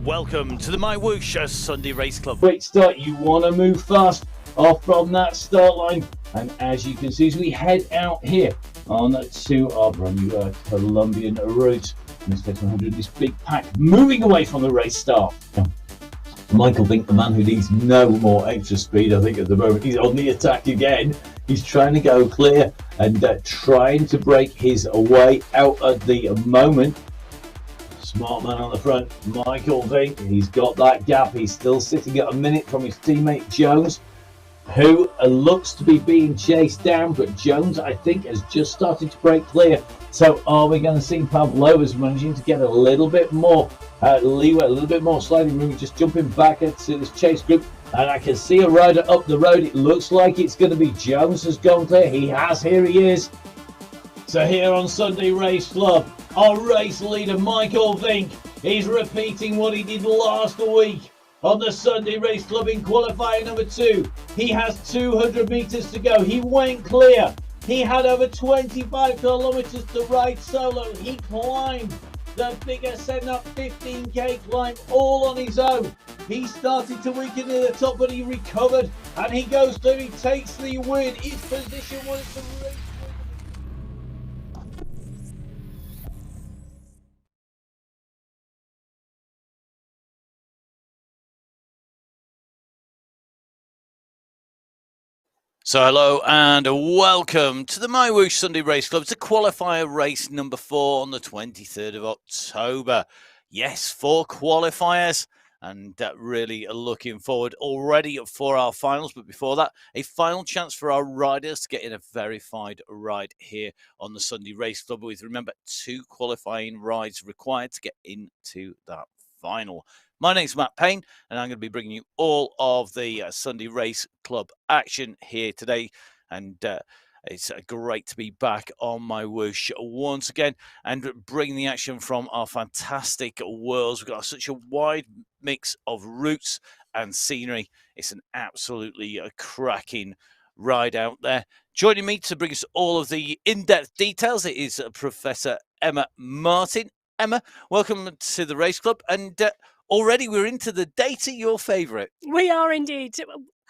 Welcome to the MyWhoosh Sunday Race Club. Great start. You want to move fast off from that start line. And as you can see, as we head out here on to our brand new Colombian route, this 100, this big pack moving away from the race start. Michael Vink, the man who needs no more extra speed, I think at the moment, he's on the attack again. He's trying to go clear and trying to break his way out at the moment. Smart man on the front, Michael Vink. He's got that gap. He's still sitting at a minute from his teammate Jones, who looks to be being chased down. But Jones, I think, has just started to break clear. So are we going to see Pavlovas managing to get a little bit more leeway, a little bit more sliding room, just jumping back into this chase group? And I can see a rider up the road. It looks like it's going to be Jones has gone clear. He has. Here he is. So here on Sunday Race Club, our race leader, Michael Vink, is repeating what he did last week on the Sunday Race Club in qualifier number 2. He has 200 meters to go. He went clear. He had over 25 kilometers to ride solo. He climbed the big ascent up 15k climb all on his own. He started to weaken near the top, but he recovered and he goes through. He takes the win. His position was the race. So hello and welcome to the MyWhoosh Sunday Race Club. It's a qualifier race number 4 on the 23rd of October. Yes, 4 qualifiers, and really looking forward already for our finals. But before that, a final chance for our riders to get in a verified ride here on the Sunday Race Club with, remember, 2 qualifying rides required to get into that final. My name's Matt Payne, and I'm going to be bringing you all of the Sunday Race Club action here today. And it's great to be back on MyWhoosh once again and bring the action from our fantastic worlds. We've got such a wide mix of routes and scenery. It's an absolutely cracking ride out there. Joining me to bring us all of the in-depth details, it is Professor Emma Martin. Emma, welcome to the Race Club. And already we're into the data, your favourite. We are indeed.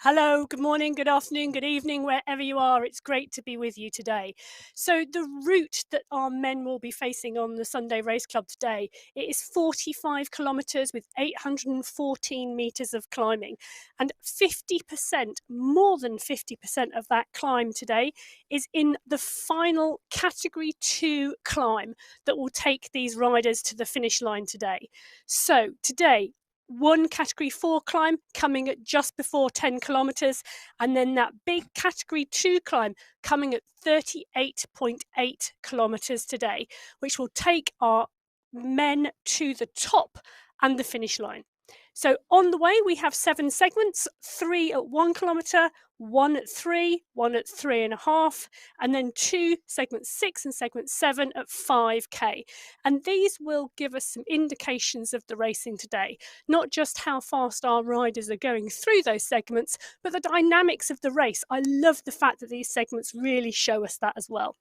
Hello, good morning, good afternoon, good evening, wherever you are. It's great to be with you today. So the route that our men will be facing on the Sunday Race Club today, it is 45 kilometres with 814 metres of climbing. And 50%, more than 50% of that climb today is in the final Category 2 climb that will take these riders to the finish line today. So today, one Category 4 climb coming at just before 10 kilometres, and then that big Category 2 climb coming at 38.8 kilometres today, which will take our men to the top and the finish line. So on the way, we have 7 segments, 3 at 1 kilometre, 1 at 3, 1 at 3.5, and then 2 segment 6 and segment 7 at 5k. And these will give us some indications of the racing today, not just how fast our riders are going through those segments, but the dynamics of the race. I love the fact that these segments really show us that as well.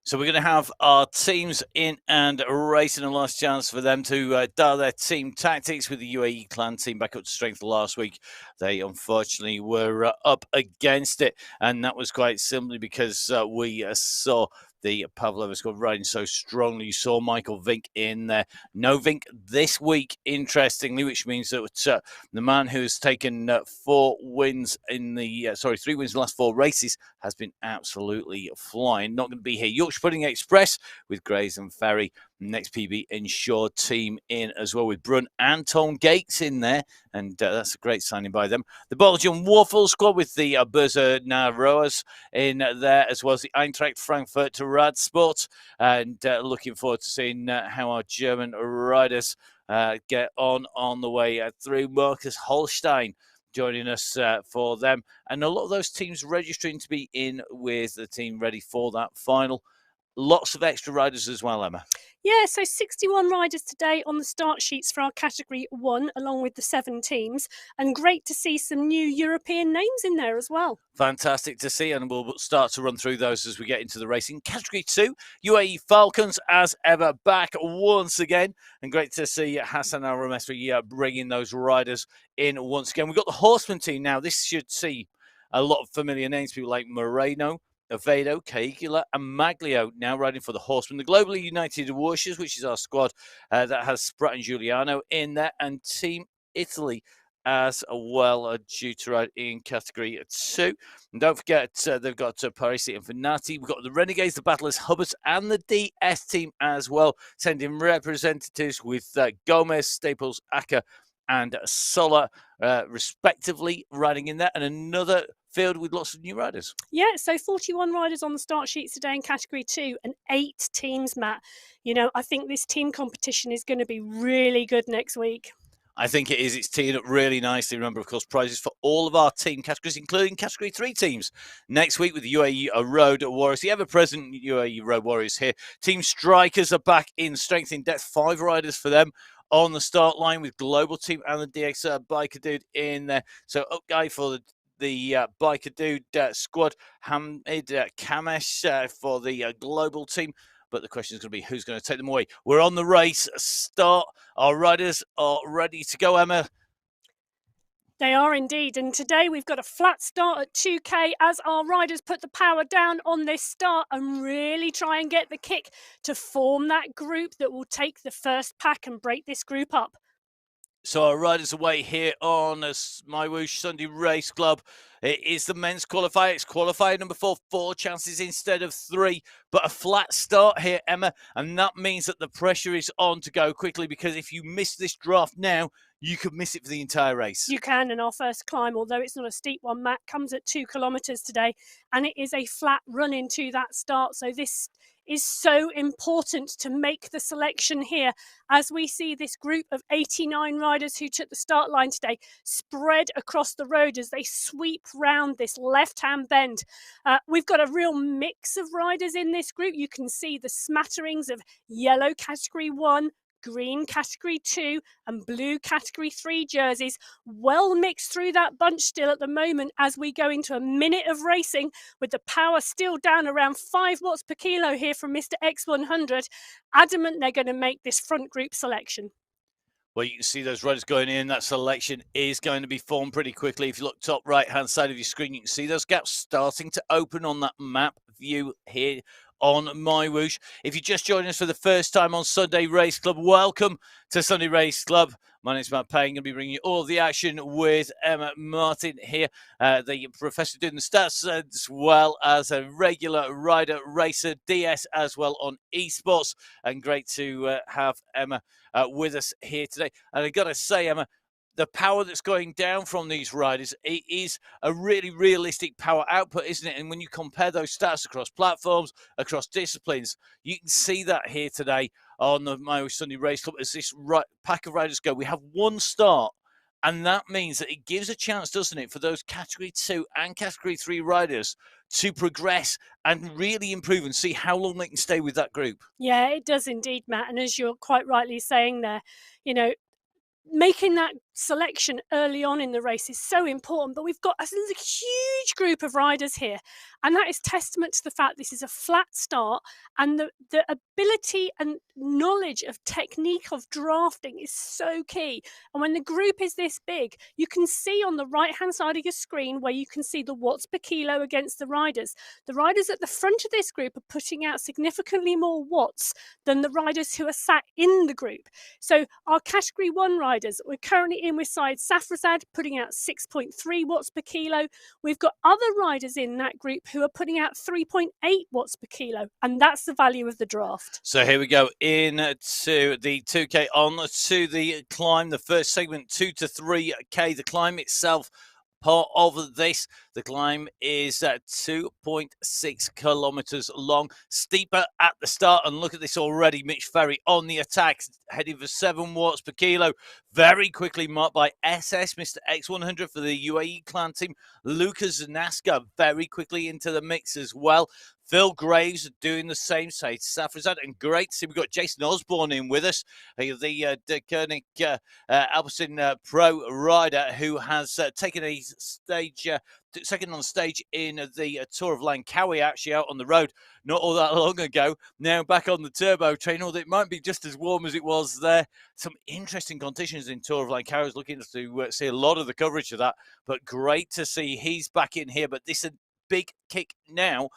So we're going to have our teams in and racing, a last chance for them to dial their team tactics with the UAE clan team back up to strength last week. They unfortunately were up against it, and that was quite simply because we saw the Pavlova squad riding so strongly. You saw Michael Vink in there. No Vink this week, interestingly, which means that the man who's taken 3 wins in the last 4 races has been absolutely flying. Not going to be here. Yorkshire Pudding Express with Grays and Ferry. Next PB Insured team in as well with Brun and Tom Gates in there. And that's a great signing by them. The Belgian Waffle squad with the Berza Naroas in there, as well as the Eintracht Frankfurt to Radsport. And looking forward to seeing how our German riders get on the way through. Marcus Holstein joining us for them. And a lot of those teams registering to be in with the team ready for that final. Lots of extra riders as well, Emma. Yeah, so 61 riders today on the start sheets for our Category 1, along with the 7 teams. And great to see some new European names in there as well. Fantastic to see, and we'll start to run through those as we get into the racing. Category 2, UAE Falcons, as ever, back once again. And great to see Hassan Al-Ramesri bringing those riders in once again. We've got the Horseman team now. This should see a lot of familiar names, people like Moreno, Avedo, Caigula, and Maglio now riding for the Horsemen. The Globally United Whooshers, which is our squad that has Spratt and Giuliano in there, and Team Italy as well, due to ride in Category 2. And don't forget, they've got Parisi and Finati. We've got the Renegades, the Battlers, Hubbards, and the DS team as well, sending representatives with Gomez, Staples, Acker, and Sola, respectively, riding in there, and another field with lots of new riders. Yeah, so 41 riders on the start sheets today in Category 2 and 8 teams, Matt. You know, I think this team competition is going to be really good next week. I think it is. It's teeing up really nicely. Remember, of course, prizes for all of our team categories, including Category 3 teams. Next week with the UAE Road Warriors, the ever-present UAE Road Warriors here. Team Strikers are back in strength in depth. 5 riders for them on the start line with Global Team and the DX Biker Dude in there. So up guy for the Biker Dude squad. Hamid Kamesh for the Global Team. But the question is going to be who's going to take them away. We're on the race start. Our riders are ready to go, Emma. They are indeed. And today we've got a flat start at 2K as our riders put the power down on this start and really try and get the kick to form that group that will take the first pack and break this group up. So our riders away here on MyWhoosh Sunday Race Club. It is the men's qualifier. It's qualifier number 4, 4 chances instead of 3. But a flat start here, Emma. And that means that the pressure is on to go quickly, because if you miss this draft now, you could miss it for the entire race. You can, and our first climb, although it's not a steep one, Matt, comes at 2 kilometres today. And it is a flat run into that start. So this is so important to make the selection here as we see this group of 89 riders who took the start line today spread across the road as they sweep round this left-hand bend. We've got a real mix of riders in this group. You can see the smatterings of yellow Category 1, green Category 2 and blue Category 3 jerseys, well mixed through that bunch still at the moment as we go into a minute of racing with the power still down around 5 watts per kilo here from Mr. X100. Adamant they're going to make this front group selection. Well, you can see those riders going in. That selection is going to be formed pretty quickly. If you look top right-hand side of your screen, you can see those gaps starting to open on that map view here on MyWhoosh. If you're just joining us for the first time on Sunday Race Club, welcome to Sunday Race Club. My name's Matt Payne. I'm going to be bringing you all the action with Emma Martin here, the professor doing the stats, as well as a regular rider, racer, DS as well on esports. And great to have Emma with us here today. And I've got to say, Emma, the power that's going down from these riders, it is a really realistic power output, isn't it? And when you compare those stats across platforms, across disciplines, you can see that here today on the MyWhoosh Sunday Race Club as this pack of riders go. We have one start, and that means that it gives a chance, doesn't it, for those Category 2 and Category 3 riders to progress and really improve and see how long they can stay with that group. Yeah, it does indeed, Matt. And as you're quite rightly saying there, you know, making that selection early on in the race is so important, but we've got a huge group of riders here, and that is testament to the fact this is a flat start, and the ability and knowledge of technique of drafting is so key. And when the group is this big, you can see on the right hand side of your screen where you can see the watts per kilo against the riders. The riders at the front of this group are putting out significantly more watts than the riders who are sat in the group. So our Category 1 riders, we're currently in with side Safrazad putting out 6.3 watts per kilo. We've got other riders in that group who are putting out 3.8 watts per kilo, and that's the value of the draft. So here we go in to the 2K, on to the climb, the first segment, 2 to 3K. The climb itself, part of this, the climb is 2.6 kilometers long, steeper at the start. And look at this already, Mitch Ferry on the attack, heading for 7 watts per kilo. Very quickly marked by SS, Mr. X100 for the UAE clan team. Lucas Nasca very quickly into the mix as well. Phil Graves doing the same, say, Safrazad. And great to see we've got Jason Osborne in with us, the Koenig Alpecin Pro rider who has taken a stage, second on stage in the Tour of Langkawi, actually out on the road not all that long ago. Now back on the turbo train, although it might be just as warm as it was there. Some interesting conditions in Tour of Langkawi. I was looking to see a lot of the coverage of that, but great to see he's back in here. But this is a big kick now.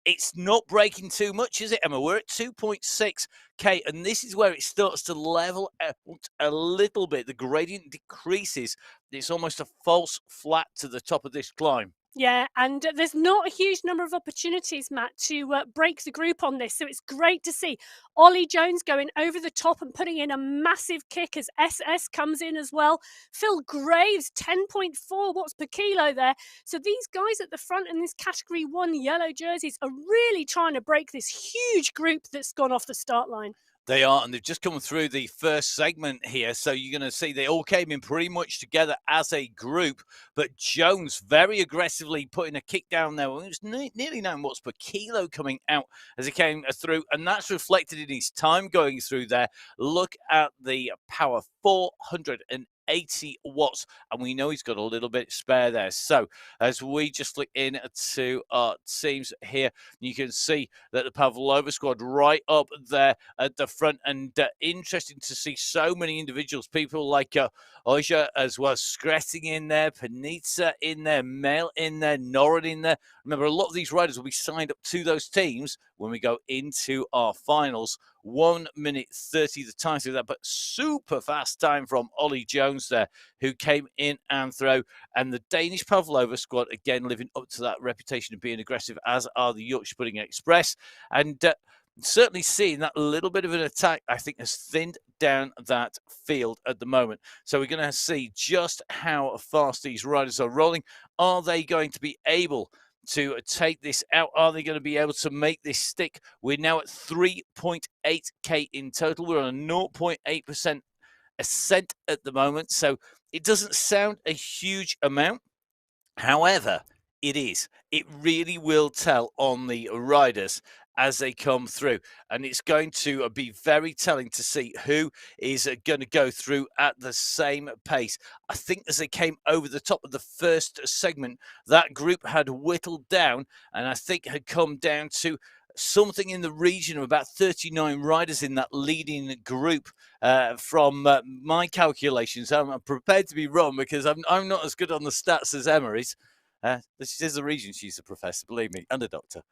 It's not breaking too much, is it, Emma? We're at 2.6k, and this is where it starts to level out a little bit. The gradient decreases. It's almost a false flat to the top of this climb. Yeah, and there's not a huge number of opportunities, Matt, to break the group on this. So it's great to see Ollie Jones going over the top and putting in a massive kick as SS comes in as well. Phil Graves, 10.4 watts per kilo there. So these guys at the front in this Category 1 yellow jerseys are really trying to break this huge group that's gone off the start line. They are, and they've just come through the first segment here. So you're going to see they all came in pretty much together as a group. But Jones very aggressively putting a kick down there. Well, it was nearly 9 watts per kilo coming out as he came through. And that's reflected in his time going through there. Look at the power, 480 watts, and we know he's got a little bit spare there. So as we just look into our teams here, you can see that the Pavlova squad right up there at the front, and interesting to see so many individuals, people like Oja as well, Skretting in there, Panitsa in there, Mel in there, Norin in there. Remember, a lot of these riders will be signed up to those teams when we go into our finals. 1 minute 30 the time through that, but super fast time from Ollie Jones there, who came in and through. And the Danish Pavlova squad, again, living up to that reputation of being aggressive, as are the Yorkshire Pudding Express. And certainly seeing that little bit of an attack, I think, has thinned down that field at the moment. So we're going to see just how fast these riders are rolling. Are they going to be able to take this out? Are they going to be able to make this stick? We're now at 3.8k in total. We're on a 0.8% ascent at the moment. So it doesn't sound a huge amount. However, it is. It really will tell on the riders as they come through, and it's going to be very telling to see who is going to go through at the same pace. I think as they came over the top of the first segment, that group had whittled down, and I think had come down to something in the region of about 39 riders in that leading group from my calculations. I'm prepared to be wrong because I'm not as good on the stats as Emma is. This is the region. She's a professor, believe me, and a doctor.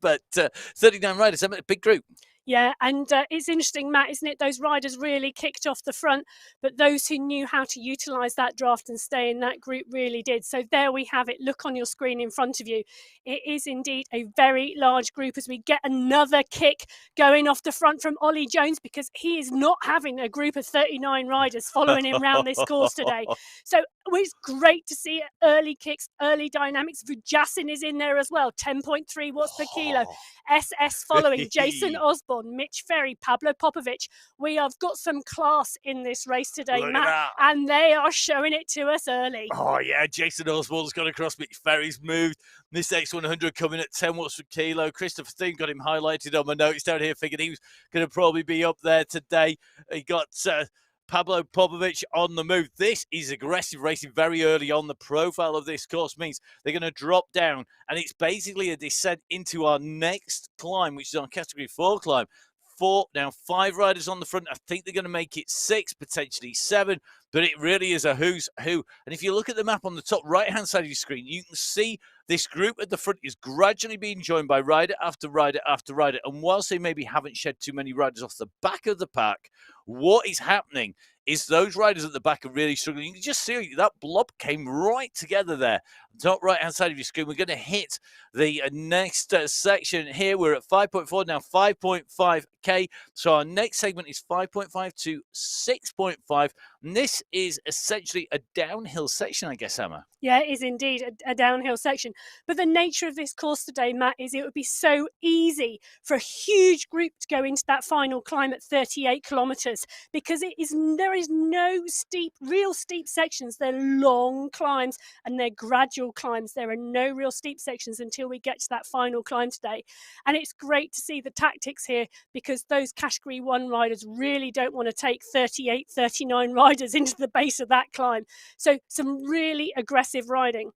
But 39 riders, a big group. Yeah, and it's interesting, Matt, isn't it? Those riders really kicked off the front, but those who knew how to utilise that draft and stay in that group really did. So there we have it. Look on your screen in front of you. It is indeed a very large group as we get another kick going off the front from Ollie Jones, because he is not having a group of 39 riders following him around this course today. So it's great to see early kicks, early dynamics. Vujasin is in there as well, 10.3 watts per kilo. SS following, Jason Osborne, Mitch Ferry, Pablo Popovic. We have got some class in this race today, Look Matt, and they are showing it to us early. Oh, yeah, Jason Osborne's gone across, Mitch Ferry's moved. This X100 coming at 10 watts per kilo. Christopher Thune got him highlighted on my notes down here, figured he was going to probably be up there today. He got Pablo Popovic on the move. This is aggressive racing very early on. The profile of this course means they're going to drop down, and it's basically a descent into our next climb, which is our Category 4 climb. Now 5 riders on the front. I think they're going to make it 6, potentially 7, but it really is a who's who. And if you look at the map on the top right-hand side of your screen, you can see this group at the front is gradually being joined by rider after rider after rider. And whilst they maybe haven't shed too many riders off the back of the pack, what is happening is those riders at the back are really struggling. You can just see that blob came right together there. Top right-hand side of your screen, we're going to hit the next section here. We're at 5.4 now, 5.5k. So our next segment is 5.5 to 6.5. And this is essentially a downhill section, I guess, Emma. Yeah, it is indeed a downhill section. But the nature of this course today, Matt, is it would be so easy for a huge group to go into that final climb at 38 kilometres, because it is very is no real steep sections. They're long climbs and they're gradual climbs. There are no real steep sections until we get to that final climb today. And it's great to see the tactics here, because those Category 1 riders really don't want to take 38, 39 riders into the base of that climb. So some really aggressive riding.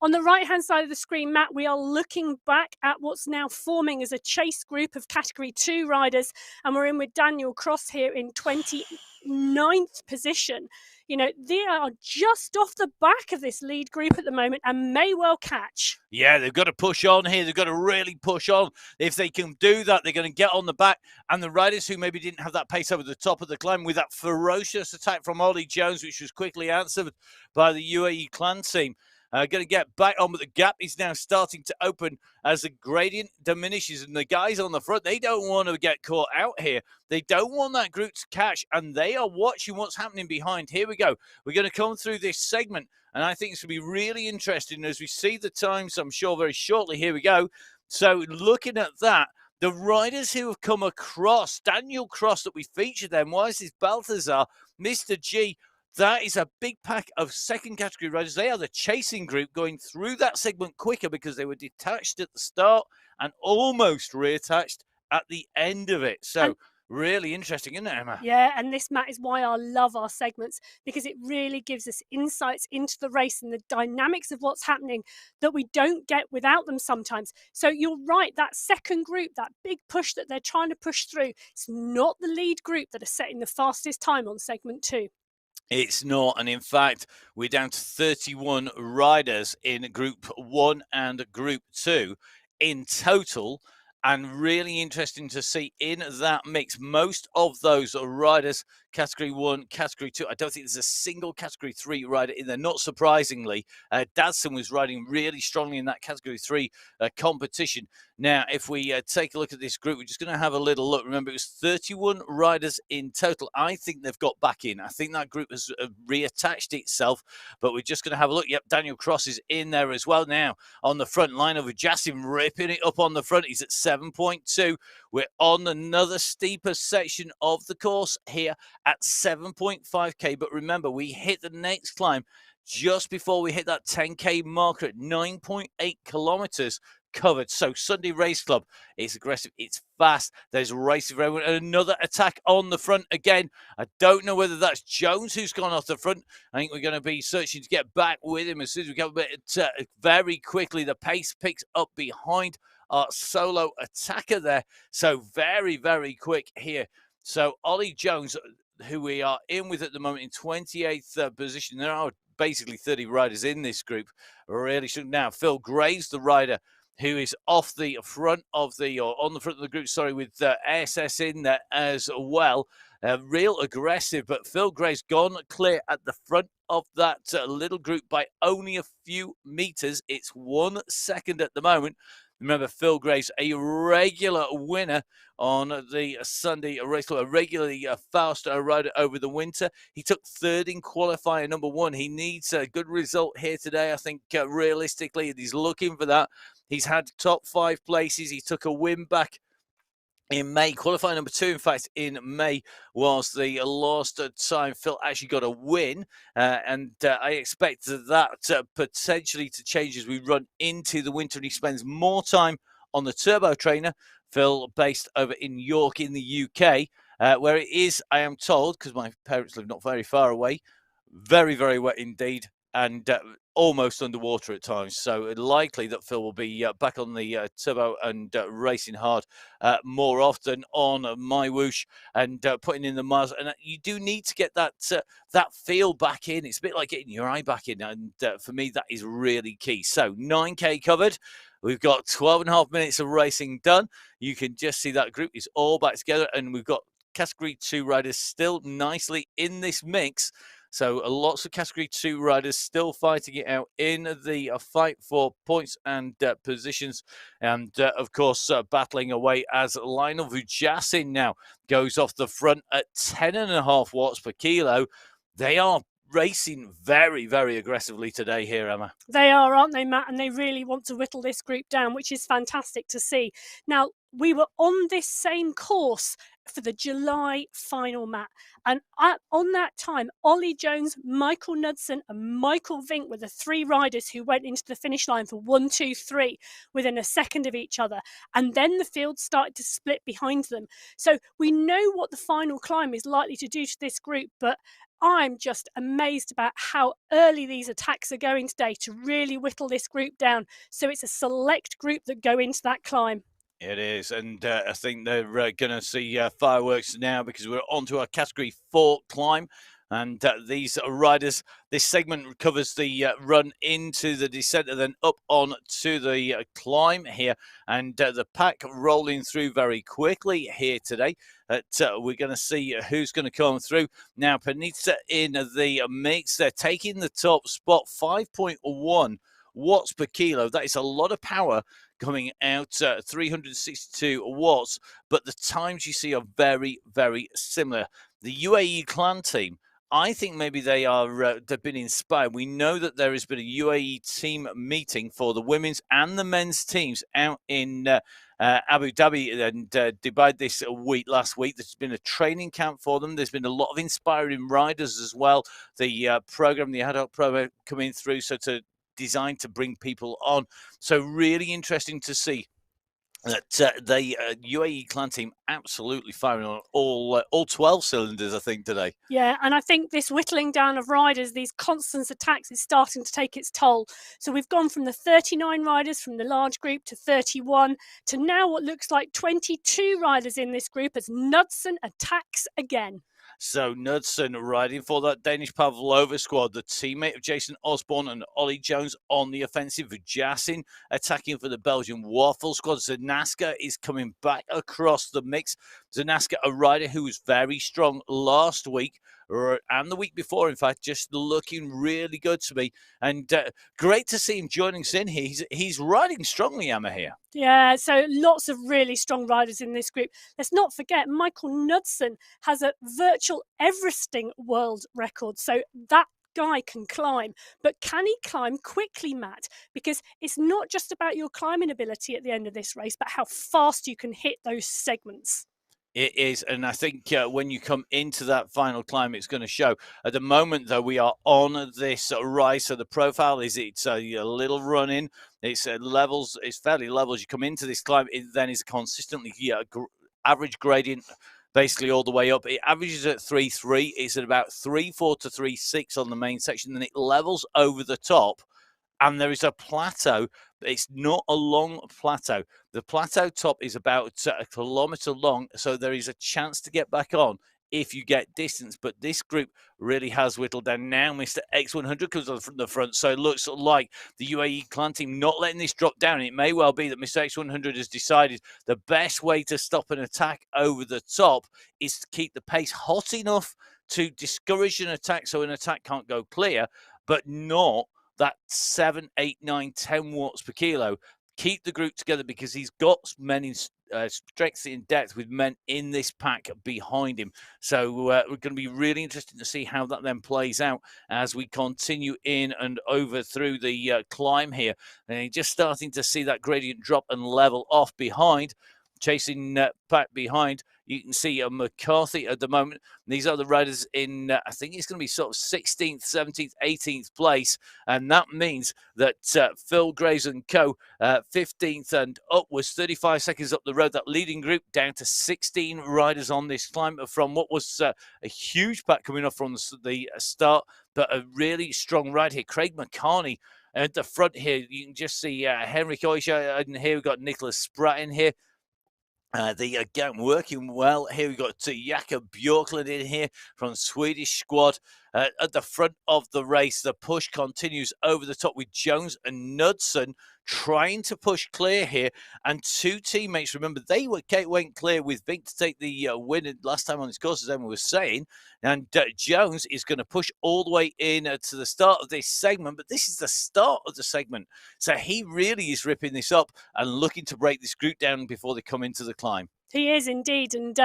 On the right-hand side of the screen, Matt, we are looking back at what's now forming as a chase group of Category 2 riders, and we're in with Daniel Cross here in 29th position. You know, they are just off the back of this lead group at the moment and may well catch. Yeah, they've got to push on here. They've got to really push on. If they can do that, they're going to get on the back. And the riders who maybe didn't have that pace over the top of the climb, with that ferocious attack from Ollie Jones, which was quickly answered by the UAE clan team, going to get back on, but the gap is now starting to open as the gradient diminishes. And the guys on the front, they don't want to get caught out here. They don't want that group to catch, and they are watching what's happening behind. Here we go. We're going to come through this segment, and I think it's going to be really interesting as we see the times, I'm sure, very shortly. Here we go. So looking at that, the riders who have come across, Daniel Cross that we featured then, why is this Balthazar, Mr. G, that is a big pack of second category riders. They are the chasing group going through that segment quicker because they were detached at the start and almost reattached at the end of it. So really interesting, isn't it, Emma? Yeah, and this, Matt, is why I love our segments, because it really gives us insights into the race and the dynamics of what's happening that we don't get without them sometimes. So you're right, that second group, that big push that they're trying to push through, it's not the lead group that are setting the fastest time on segment 2. It's not, and in fact, we're down to 31 riders in Group 1 and Group 2 in total, and really interesting to see in that mix, most of those riders, Category 1, Category 2. I don't think there's a single Category 3 rider in there, not surprisingly. Dadson was riding really strongly in that Category 3 competition. Now, if we take a look at this group, we're just going to have a little look. Remember, it was 31 riders in total. I think they've got back in. I think that group has reattached itself, but we're just going to have a look. Yep, Daniel Cross is in there as well now on the front line over Jassim, ripping it up on the front. He's at 7.2. We're on another steeper section of the course here at 7.5k. But remember, we hit the next climb just before we hit that 10k marker at 9.8 kilometers covered. So Sunday Race Club, it's aggressive, it's fast, there's racing for everyone. And another attack on the front again. I don't know whether that's Jones who's gone off the front. I think we're going to be searching to get back with him as soon as we get very quickly. The pace picks up behind our solo attacker there. So very, very quick here. So Ollie Jones, who we are in with at the moment in 28th position. There are basically 30 riders in this group. Really should now. Phil Graves, the rider who is off the front of or on the front of the group, sorry, with ASS in there as well. Real aggressive, but Phil Graves gone clear at the front of that little group by only a few meters. It's 1 second at the moment. Remember, Phil Graves, a regular winner on the Sunday Race Club, a regularly fast rider over the winter. He took third in qualifier number 1. He needs a good result here today. I think realistically, he's looking for that. He's had top 5 places. He took a win back in May. Qualifier number 2, in fact, in May was the last time Phil actually got a win. And I expect that potentially to change as we run into the winter and he spends more time on the turbo trainer. Phil, based over in York in the UK, where it is, I am told, because my parents live not very far away, very, very wet indeed. And almost underwater at times. So likely that Phil will be back on the turbo and racing hard more often on MyWhoosh and putting in the miles. And you do need to get that feel back in. It's a bit like getting your eye back in. And for me, that is really key. So 9K covered. We've got 12.5 minutes of racing done. You can just see that group is all back together. And we've got Category 2 riders still nicely in this mix. So lots of Category 2 riders still fighting it out in the fight for points and positions. And, of course, battling away as Lionel Vujassin now goes off the front at 10.5 watts per kilo. They are racing very, very aggressively today here, Emma. They are, aren't they, Matt? And they really want to whittle this group down, which is fantastic to see. Now, we were on this same course for the July final, Matt. And on that time, Ollie Jones, Michael Knudsen and Michael Vink were the three riders who went into the finish line for 1, 2, 3 within a second of each other. And then the field started to split behind them. So we know what the final climb is likely to do to this group, but I'm just amazed about how early these attacks are going today to really whittle this group down. So it's a select group that go into that climb. It is, and I think they're going to see fireworks now, because we're on to our Category 4 climb. And these riders, this segment covers the run into the descent and then up on to the climb here. And the pack rolling through very quickly here today. We're going to see who's going to come through. Now, Panizza in the mix. They're taking the top spot, 5.1 watts per kilo. That is a lot of power coming out, 362 watts. But the times you see are very, very similar. The UAE clan team, I think maybe they've been inspired. We know that there has been a UAE team meeting for the women's and the men's teams out in Abu Dhabi and Dubai last week. There's been a training camp for them. There's been a lot of inspiring riders as well. The ad hoc program coming through, designed to bring people on. So really interesting to see that the UAE clan team absolutely firing on all 12 cylinders, I think, today. Yeah, and I think this whittling down of riders, these constant attacks, is starting to take its toll. So we've gone from the 39 riders from the large group to 31 to now what looks like 22 riders in this group as Knudsen attacks again. So Knudsen riding for that Danish Pavlova squad, the teammate of Jason Osborne and Ollie Jones on the offensive. Vujassin attacking for the Belgian Waffle squad. Zanaska is coming back across the mix. Zanaska, a rider who was very strong last week and the week before, in fact, just looking really good to me. And great to see him joining us in here. He's riding strongly, Emma, here. Yeah, so lots of really strong riders in this group. Let's not forget, Michael Knudsen has a virtual Everesting world record. So that guy can climb. But can he climb quickly, Matt? Because it's not just about your climbing ability at the end of this race, but how fast you can hit those segments. It is, and I think when you come into that final climb, it's going to show. At the moment, though, we are on this rise, so the profile is it's a little run in. It's levels. It's fairly level as you come into this climb. It then is consistently average gradient, basically all the way up. It averages at 3.3. It's at about 3.4 to 3.6 on the main section. Then it levels over the top, and there is a plateau. It's not a long plateau. The plateau top is about a kilometre long, so there is a chance to get back on if you get distance. But this group really has whittled down. Now Mr. X100 comes on the front, so it looks like the UAE clan team not letting this drop down. It may well be that Mr. X100 has decided the best way to stop an attack over the top is to keep the pace hot enough to discourage an attack so an attack can't go clear, but not that 7, 8, 9, 10 watts per kilo. Keep the group together because he's got men in strength in depth with men in this pack behind him. So we're going to be really interested to see how that then plays out as we continue in and over through the climb here. And you're just starting to see that gradient drop and level off behind. Chasing back behind, you can see McCarthy at the moment. These are the riders in, I think it's going to be sort of 16th, 17th, 18th place. And that means that Phil Graves and co, 15th and upwards, 35 seconds up the road. That leading group down to 16 riders on this climb from what was a huge pack coming off from the start. But a really strong ride here. Craig McCartney at the front here. You can just see Henrik Oisha, and here we've got Nicholas Spratt in here. Again, working well. Here we've got Jakob Björklund in here from Swedish squad. At the front of the race, the push continues over the top with Jones and Knudsen trying to push clear here. And two teammates, remember, they went clear with Vink to take the win last time on this course, as Emma was saying. And Jones is going to push all the way in to the start of this segment. But this is the start of the segment. So he really is ripping this up and looking to break this group down before they come into the climb. He is indeed, and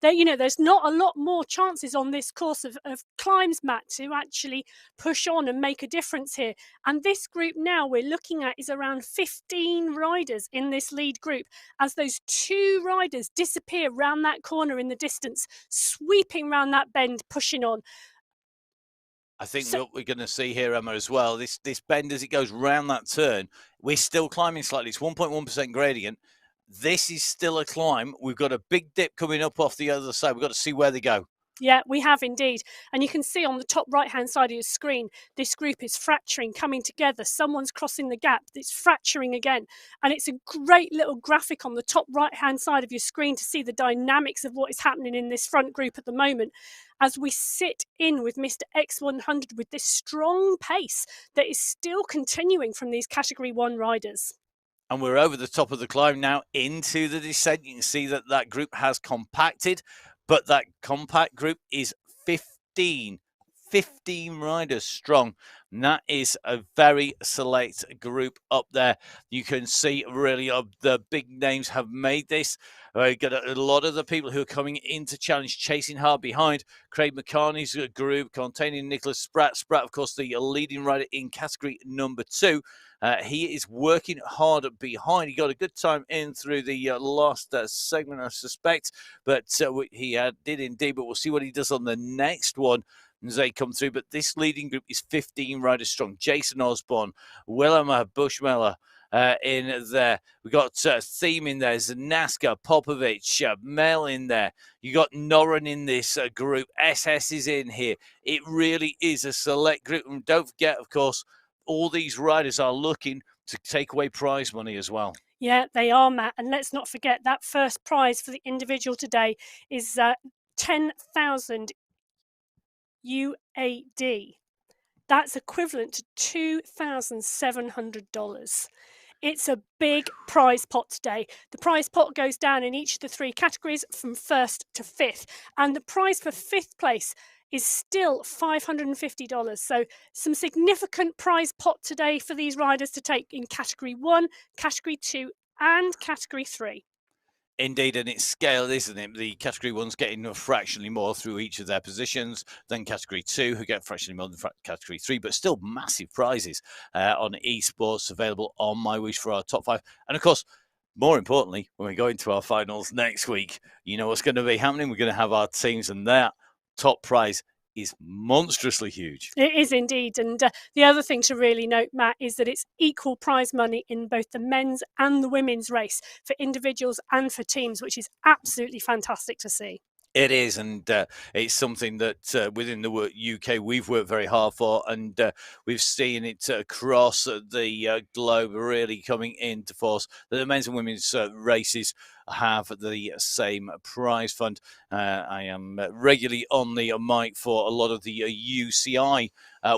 there's not a lot more chances on this course of climbs, Matt, to actually push on and make a difference here. And this group now we're looking at is around 15 riders in this lead group, as those 2 riders disappear round that corner in the distance, sweeping round that bend, pushing on. I think what we're going to see here, Emma, as well, this bend as it goes round that turn, we're still climbing slightly. It's 1.1% gradient. This is still a climb. We've got a big dip coming up off the other side. We've got to see where they go. Yeah, we have indeed. And you can see on the top right-hand side of your screen, this group is fracturing, coming together. Someone's crossing the gap. It's fracturing again. And it's a great little graphic on the top right-hand side of your screen to see the dynamics of what is happening in this front group at the moment, as we sit in with Mr. X100 with this strong pace that is still continuing from these Category 1 riders. And we're over the top of the climb now into the descent. You can see that that group has compacted, but that compact group is 15 riders strong. And that is a very select group up there. You can see really the big names have made this. We've got a lot of the people who are coming into challenge chasing hard behind. Craig McCartney's group containing Nicholas Spratt. Spratt, of course, the leading rider in category number 2. He is working hard behind. He got a good time in through the last segment, I suspect, but he did indeed. But we'll see what he does on the next one as they come through. But this leading group is 15 riders strong. Jason Osborne, Willem Bushmeller in there. We got Theme in there, Zanaska, Popovich, Mel in there. You got Noren in this group. SS is in here. It really is a select group. And don't forget, of course, all these riders are looking to take away prize money as well. Yeah, they are, Matt. And let's not forget that first prize for the individual today is 10,000 UAD. That's equivalent to $2,700. It's a big prize pot today. The prize pot goes down in each of the 3 categories from 1st to 5th. And the prize for 5th place is still $550. So some significant prize pot today for these riders to take in category 1, category 2 and category 3. Indeed, and it's scaled, isn't it? The category 1's getting fractionally more through each of their positions than category 2, who get fractionally more than category 3, but still massive prizes on esports available on MyWhoosh for our top 5. And of course, more importantly, when we go into our finals next week, you know what's going to be happening. We're going to have our teams, and that top prize is monstrously huge. It is indeed. And the other thing to really note, Matt, is that it's equal prize money in both the men's and the women's race for individuals and for teams, which is absolutely fantastic to see. It is, and it's something that within the UK we've worked very hard for, and we've seen it across the globe really coming into force. The men's and women's races have the same prize fund. I am regularly on the mic for a lot of the UCI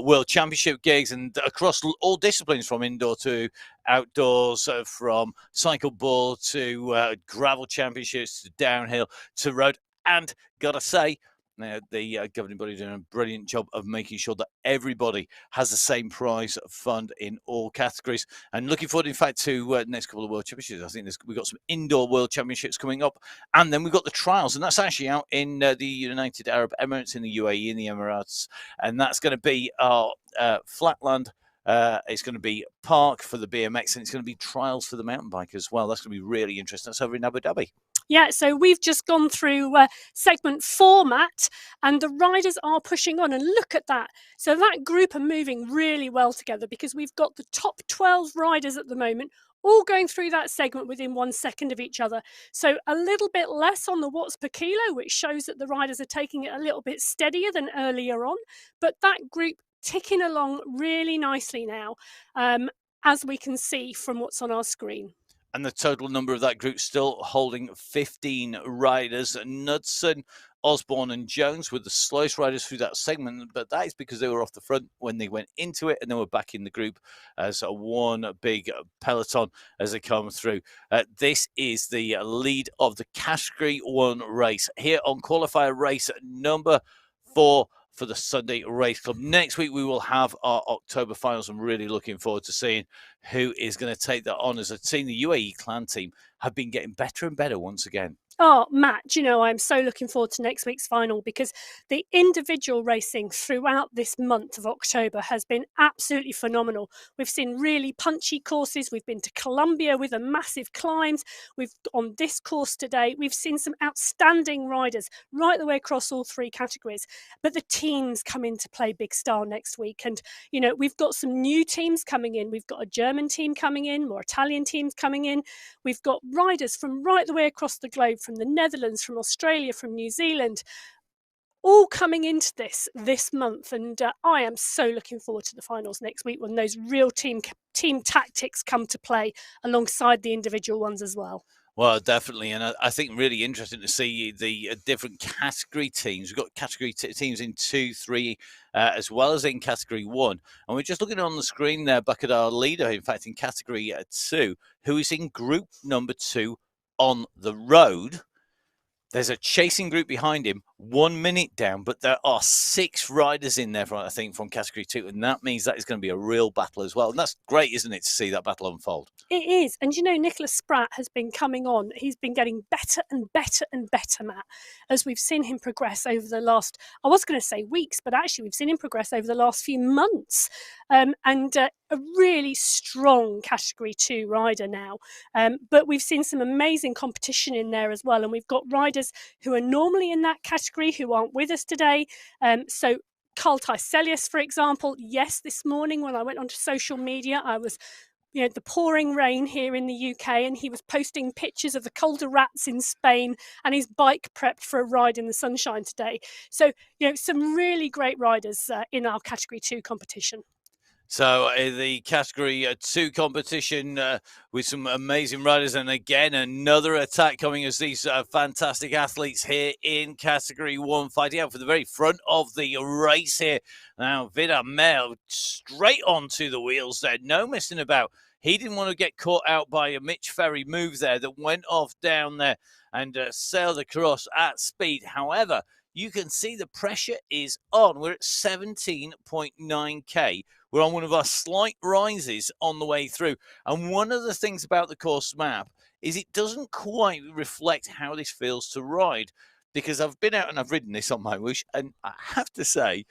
World Championship gigs, and across all disciplines, from indoor to outdoors, from cycle ball to gravel championships to downhill to road. And gotta say, the governing body doing a brilliant job of making sure that everybody has the same prize fund in all categories. And looking forward, in fact, to the next couple of World Championships. I think we've got some indoor World Championships coming up, and then we've got the trials, and that's actually out in the United Arab Emirates, in the UAE, in the Emirates, and that's going to be our flatland. It's going to be park for the BMX, and it's going to be trials for the mountain bike as well. That's going to be really interesting. That's over in Abu Dhabi. Yeah, so we've just gone through segment 4, Matt, and the riders are pushing on, and look at that. So that group are moving really well together, because we've got the top 12 riders at the moment all going through that segment within 1 second of each other. So a little bit less on the watts per kilo, which shows that the riders are taking it a little bit steadier than earlier on, but that group ticking along really nicely now, as we can see from what's on our screen. And the total number of that group still holding 15 riders. Knudsen, Osborne and Jones were the slowest riders through that segment, but that is because they were off the front when they went into it, and they were back in the group as one big peloton as they come through. This is the lead of the Category 1 race here on Qualifier Race number 4 for the Sunday Race Club. Next week, we will have our October finals. I'm really looking forward to seeing who is going to take that on as a team. The UAE Clan team have been getting better and better once again. Oh, Matt, I'm so looking forward to next week's final because the individual racing throughout this month of October has been absolutely phenomenal. We've seen really punchy courses. We've been to Colombia with a massive climbs. We've on this course today. We've seen some outstanding riders right the way across all three categories. But the teams come into play big style next week. And, we've got some new teams coming in. We've got a German team coming in, more Italian teams coming in. We've got riders from right the way across the globe, from the Netherlands, from Australia, from New Zealand, all coming into this month. And I am so looking forward to the finals next week when those real team tactics come to play alongside the individual ones as well. Well, definitely. And I think really interesting to see the different category teams. We've got category teams in 2, 3, as well as in category 1. And we're just looking on the screen there back at our leader, in fact, in category 2, who is in group number 2 on the road. There's a chasing group behind him, 1 minute down, but there are 6 riders in there, I think, from category 2. And that means that is going to be a real battle as well. And that's great, isn't it, to see that battle unfold? It is. And Nicholas Spratt has been coming on. He's been getting better and better and better, Matt, as we've seen him progress over the last, I was going to say weeks, but actually we've seen him progress over the last few months. And a really strong category 2 rider now. But we've seen some amazing competition in there as well. And we've got riders who are normally in that category who aren't with us today. So Carl Tyselius, for example, yes, this morning when I went onto social media, I was the pouring rain here in the UK, and he was posting pictures of the colder rats in Spain and his bike prepped for a ride in the sunshine today. So, some really great riders in our category 2 competition. So the category 2 competition with some amazing riders, and again another attack coming as these fantastic athletes here in category 1 fighting out for the very front of the race here. Now Vidar Mel straight onto the wheels there, no messing about. He didn't want to get caught out by a Mitch Ferry move there that went off down there and sailed across at speed. However, you can see the pressure is on. We're at 17.9k. We're on one of our slight rises on the way through. And one of the things about the course map is it doesn't quite reflect how this feels to ride, because I've been out and I've ridden this on MyWhoosh, and I have to say,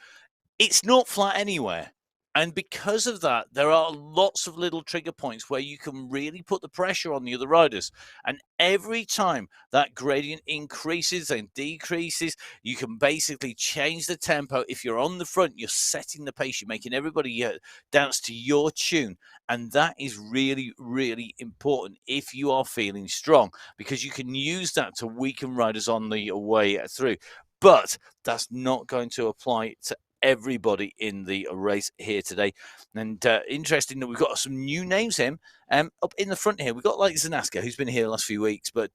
it's not flat anywhere. And because of that, there are lots of little trigger points where you can really put the pressure on the other riders. And every time that gradient increases and decreases, you can basically change the tempo. If you're on the front, you're setting the pace. You're making everybody dance to your tune. And that is really, really important if you are feeling strong, because you can use that to weaken riders on the way through. But that's not going to apply to everybody in the race here today. And interesting that we've got some new names in up in the front here. We've got like Zanaska, who's been here the last few weeks, but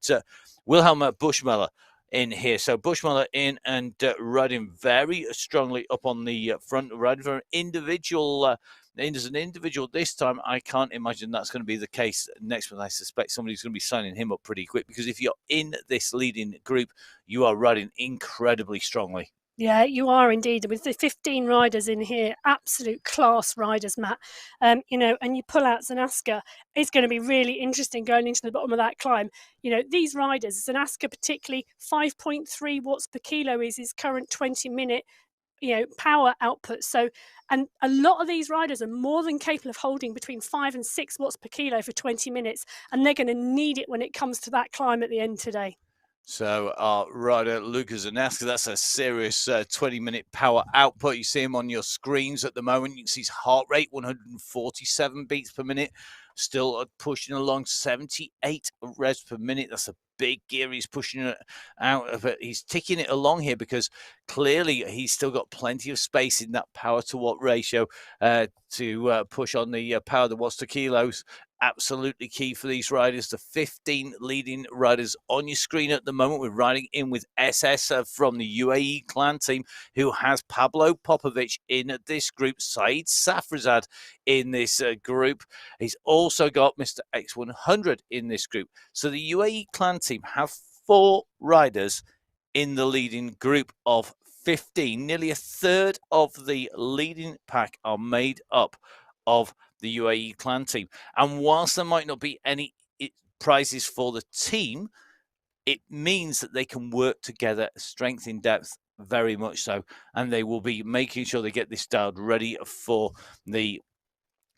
Wilhelm Buschmüller in here. So Buschmüller in and riding very strongly up on the front, riding for an individual. As an individual this time, I can't imagine that's going to be the case next month. I suspect somebody's going to be signing him up pretty quick, because if you're in this leading group, you are riding incredibly strongly. Yeah, you are indeed. With the 15 riders in here, absolute class riders, Matt. And you pull out Zanaska, it's going to be really interesting going into the bottom of that climb. These riders, Zanaska particularly, 5.3 watts per kilo is his current 20-minute power output. So, and a lot of these riders are more than capable of holding between 5 and 6 watts per kilo for 20 minutes, and they're going to need it when it comes to that climb at the end today. So our rider, Lucas Zanaska, that's a serious 20-minute power output. You see him on your screens at the moment. You can see his heart rate, 147 beats per minute. Still pushing along 78 revs per minute. That's a big gear. He's pushing it out of it. He's ticking it along here because clearly he's still got plenty of space in that power to watt ratio to push on the power, the watts to kilos. Absolutely key for these riders. The 15 leading riders on your screen at the moment. We're riding in with SS from the UAE clan team, who has Pablo Popovic in this group, Saeed Safrazad in this group. He's also got Mr. X100 in this group. So the UAE clan team have 4 riders in the leading group of 15. Nearly a third of the leading pack are made up of the UAE clan team. And whilst there might not be any prizes for the team, it means that they can work together, strength in depth, very much so, and they will be making sure they get this dialed ready for the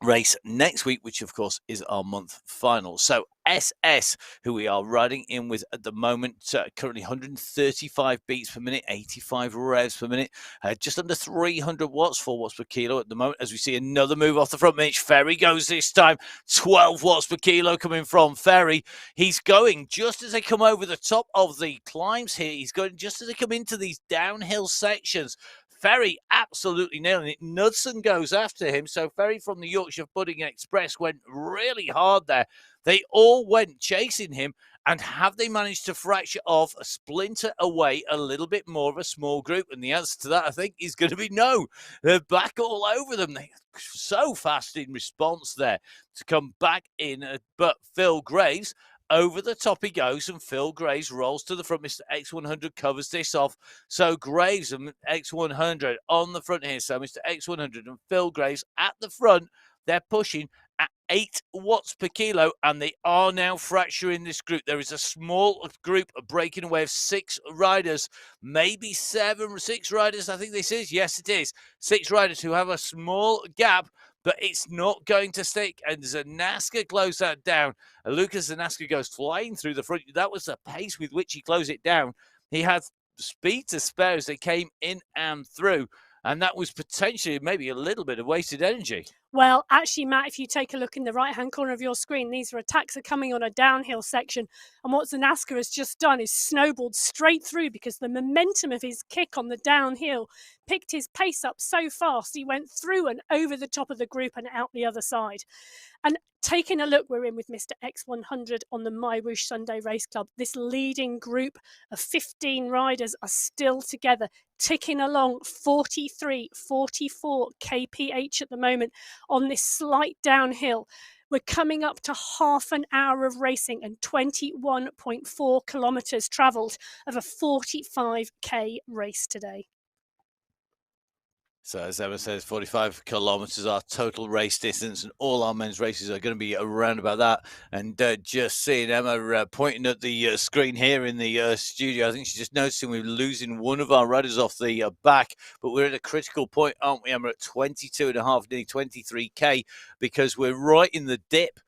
race next week, which of course is our month final. So SS, who we are riding in with at the moment, currently 135 beats per minute, 85 revs per minute, just under 300 watts, 4 watts per kilo at the moment. As we see another move off the front, Mitch Ferry goes this time, 12 watts per kilo coming from Ferry. He's going just as they come over the top of the climbs here. He's going just as they come into these downhill sections. Ferry absolutely nailing it. Knudsen goes after him. So Ferry from the Yorkshire Pudding Express went really hard there. They all went chasing him. And have they managed to fracture off, a splinter away a little bit more of a small group? And the answer to that, I think, is going to be no. They're back all over them. They're so fast in response there to come back in. But Phil Graves, over the top he goes, and Phil Graves rolls to the front. Mr. X100 covers this off. So Graves and X100 on the front here. So Mr. X100 and Phil Graves at the front. They're pushing at 8 watts per kilo, and they are now fracturing this group. There is a small group breaking away of 6 riders, maybe 6 riders, I think this is. Yes, it is. 6 riders who have a small gap, but it's not going to stick. And Zanaska closed that down. Lucas Zanaska goes flying through the front. That was the pace with which he closed it down. He had speed to spare as they came in and through. And that was potentially maybe a little bit of wasted energy. Well, actually, Matt, if you take a look in the right-hand corner of your screen, these are attacks are coming on a downhill section. And what Zanaska has just done is snowballed straight through, because the momentum of his kick on the downhill picked his pace up so fast. He went through and over the top of the group and out the other side. And taking a look, we're in with Mr. X100 on the MyWhoosh Sunday Race Club. This leading group of 15 riders are still together, ticking along 43, 44 kph at the moment on this slight downhill. We're coming up to half an hour of racing and 21.4 kilometres travelled of a 45k race today. So as Emma says, 45 kilometres our total race distance, and all our men's races are going to be around about that. And just seeing Emma pointing at the screen here in the studio, I think she's just noticing we're losing one of our riders off the back, but we're at a critical point, aren't we, Emma, at 22.5, nearly 23k, because we're right in the dip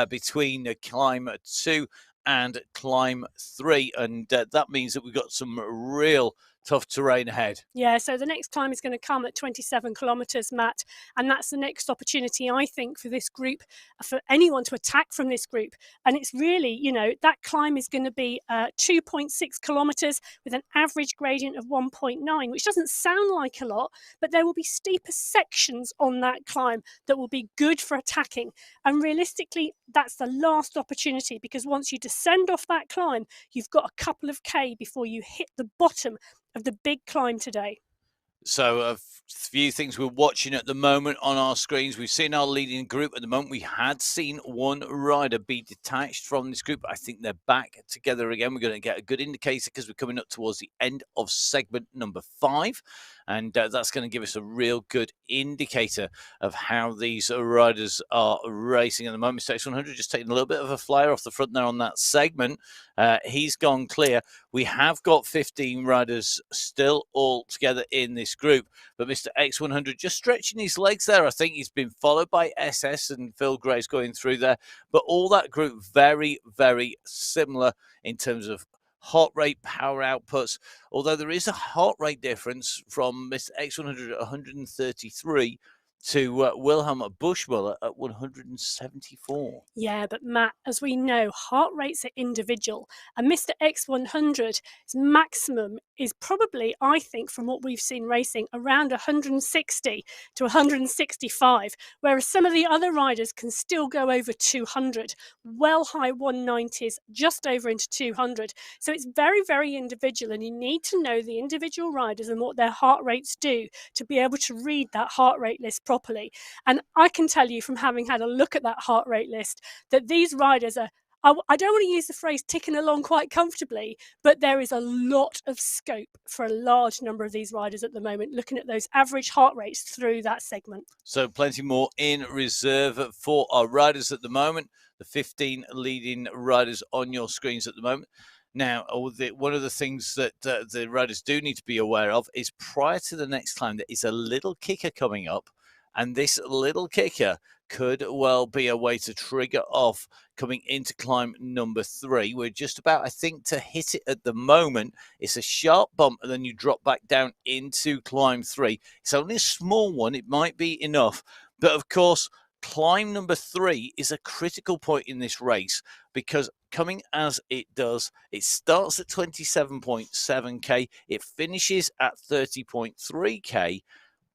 between climb 2 and climb 3, and that means that we've got some real tough terrain ahead. Yeah, so the next climb is going to come at 27 kilometres, Matt, and that's the next opportunity, I think, for this group, for anyone to attack from this group. And it's really, you know, that climb is going to be 2.6 kilometres with an average gradient of 1.9, which doesn't sound like a lot, but there will be steeper sections on that climb that will be good for attacking. And realistically, that's the last opportunity, because once you descend off that climb, you've got a couple of K before you hit the bottom of the big climb today. So a few things we're watching at the moment on our screens. We've seen our leading group at the moment. We had seen one rider be detached from this group. I think they're back together again. We're going to get a good indicator because we're coming up towards the end of segment number 5. And that's going to give us a real good indicator of how these riders are racing at the moment. Mr. X100 just taking a little bit of a flyer off the front there on that segment. He's gone clear. We have got 15 riders still all together in this group, but Mr. X100 just stretching his legs there. I think he's been followed by SS and Phil Grace going through there, but all that group very, very similar in terms of heart rate, power outputs, although there is a heart rate difference from Mr. X100 at 133 to Wilhelm Buschmuller at 174. Yeah, but Matt, as we know, heart rates are individual, and Mr. X100's maximum is probably, I think, from what we've seen racing, around 160 to 165, whereas some of the other riders can still go over 200, well high 190s, just over into 200. So it's very, very individual, and you need to know the individual riders and what their heart rates do to be able to read that heart rate list properly. And I can tell you from having had a look at that heart rate list that these riders are, I don't want to use the phrase ticking along quite comfortably, but there is a lot of scope for a large number of these riders at the moment, looking at those average heart rates through that segment. So plenty more in reserve for our riders at the moment, the 15 leading riders on your screens at the moment. Now, one of the things that the riders do need to be aware of is prior to the next climb, there is a little kicker coming up, and this little kicker could well be a way to trigger off coming into climb number 3. We're just about, I think, to hit it at the moment. It's a sharp bump, and then you drop back down into climb 3. It's only a small one. It might be enough, but of course, climb number 3 is a critical point in this race because coming as it does, it starts at 27.7k, it finishes at 30.3k,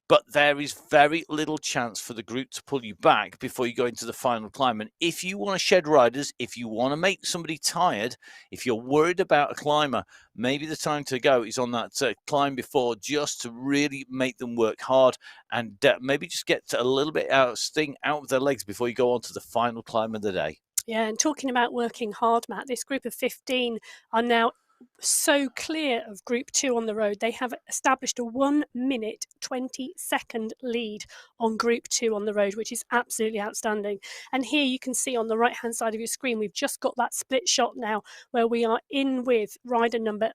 but there is very little chance for the group to pull you back before you go into the final climb. And if you want to shed riders, if you want to make somebody tired, if you're worried about a climber, maybe the time to go is on that climb before, just to really make them work hard and maybe just get a little bit sting out of their legs before you go on to the final climb of the day. Yeah, and talking about working hard, Matt, this group of 15 are now so clear of Group 2 on the road. They have established a 1 minute 20-second lead on Group 2 on the road, which is absolutely outstanding. And here you can see on the right hand side of your screen, we've just got that split shot now where we are in with rider number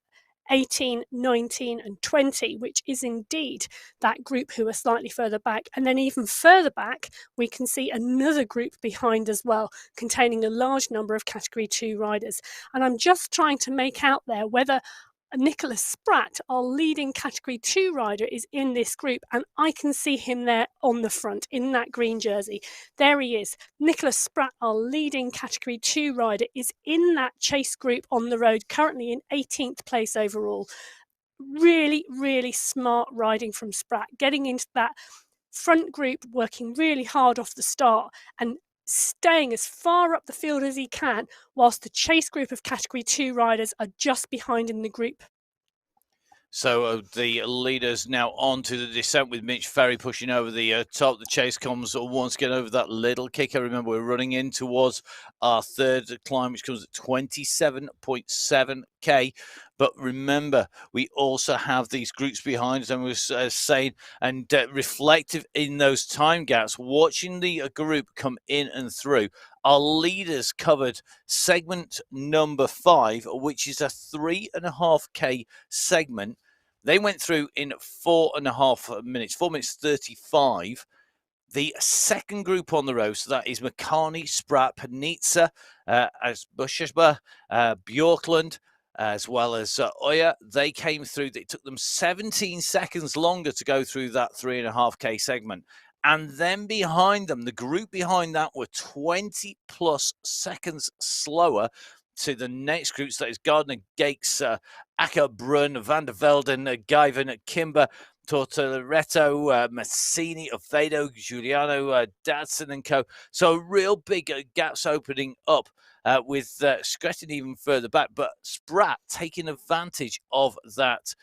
18, 19 and 20, which is indeed that group who are slightly further back. And then even further back, we can see another group behind as well, containing a large number of Category 2 riders. And I'm just trying to make out there whether Nicholas Spratt, our leading Category 2 rider, is in this group, and I can see him there on the front in that green jersey. There he is. Nicholas Spratt, our leading Category 2 rider, is in that chase group on the road, currently in 18th place overall. Really, really smart riding from Spratt, getting into that front group, working really hard off the start and staying as far up the field as he can, whilst the chase group of Category 2 riders are just behind in the group. So the leaders now on to the descent with Mitch Ferry pushing over the top. The chase comes once again over that little kicker. Remember, we're running in towards our third climb, which comes at 27.7k. But remember, we also have these groups behind us, and we're saying, and reflective in those time gaps, watching the group come in and through. Our leaders covered segment number 5, which is a 3.5k segment. They went through in 4.5 minutes, 4 minutes 35. The second group on the road, so that is Makani, Spratt, Panizza, Bushashba, Bjorklund, as well as Oya. They came through. It took them 17 seconds longer to go through that 3.5k segment. And then behind them, the group behind that were 20 plus seconds slower to the next groups. That is Gardner, Gates, Acker, Brunn, Van der Velden, Guyven, Kimber, Tortoretto, Massini, Oviedo, Giuliano, Dadson and co. So real big gaps opening up with Skrettin even further back. But Spratt taking advantage of that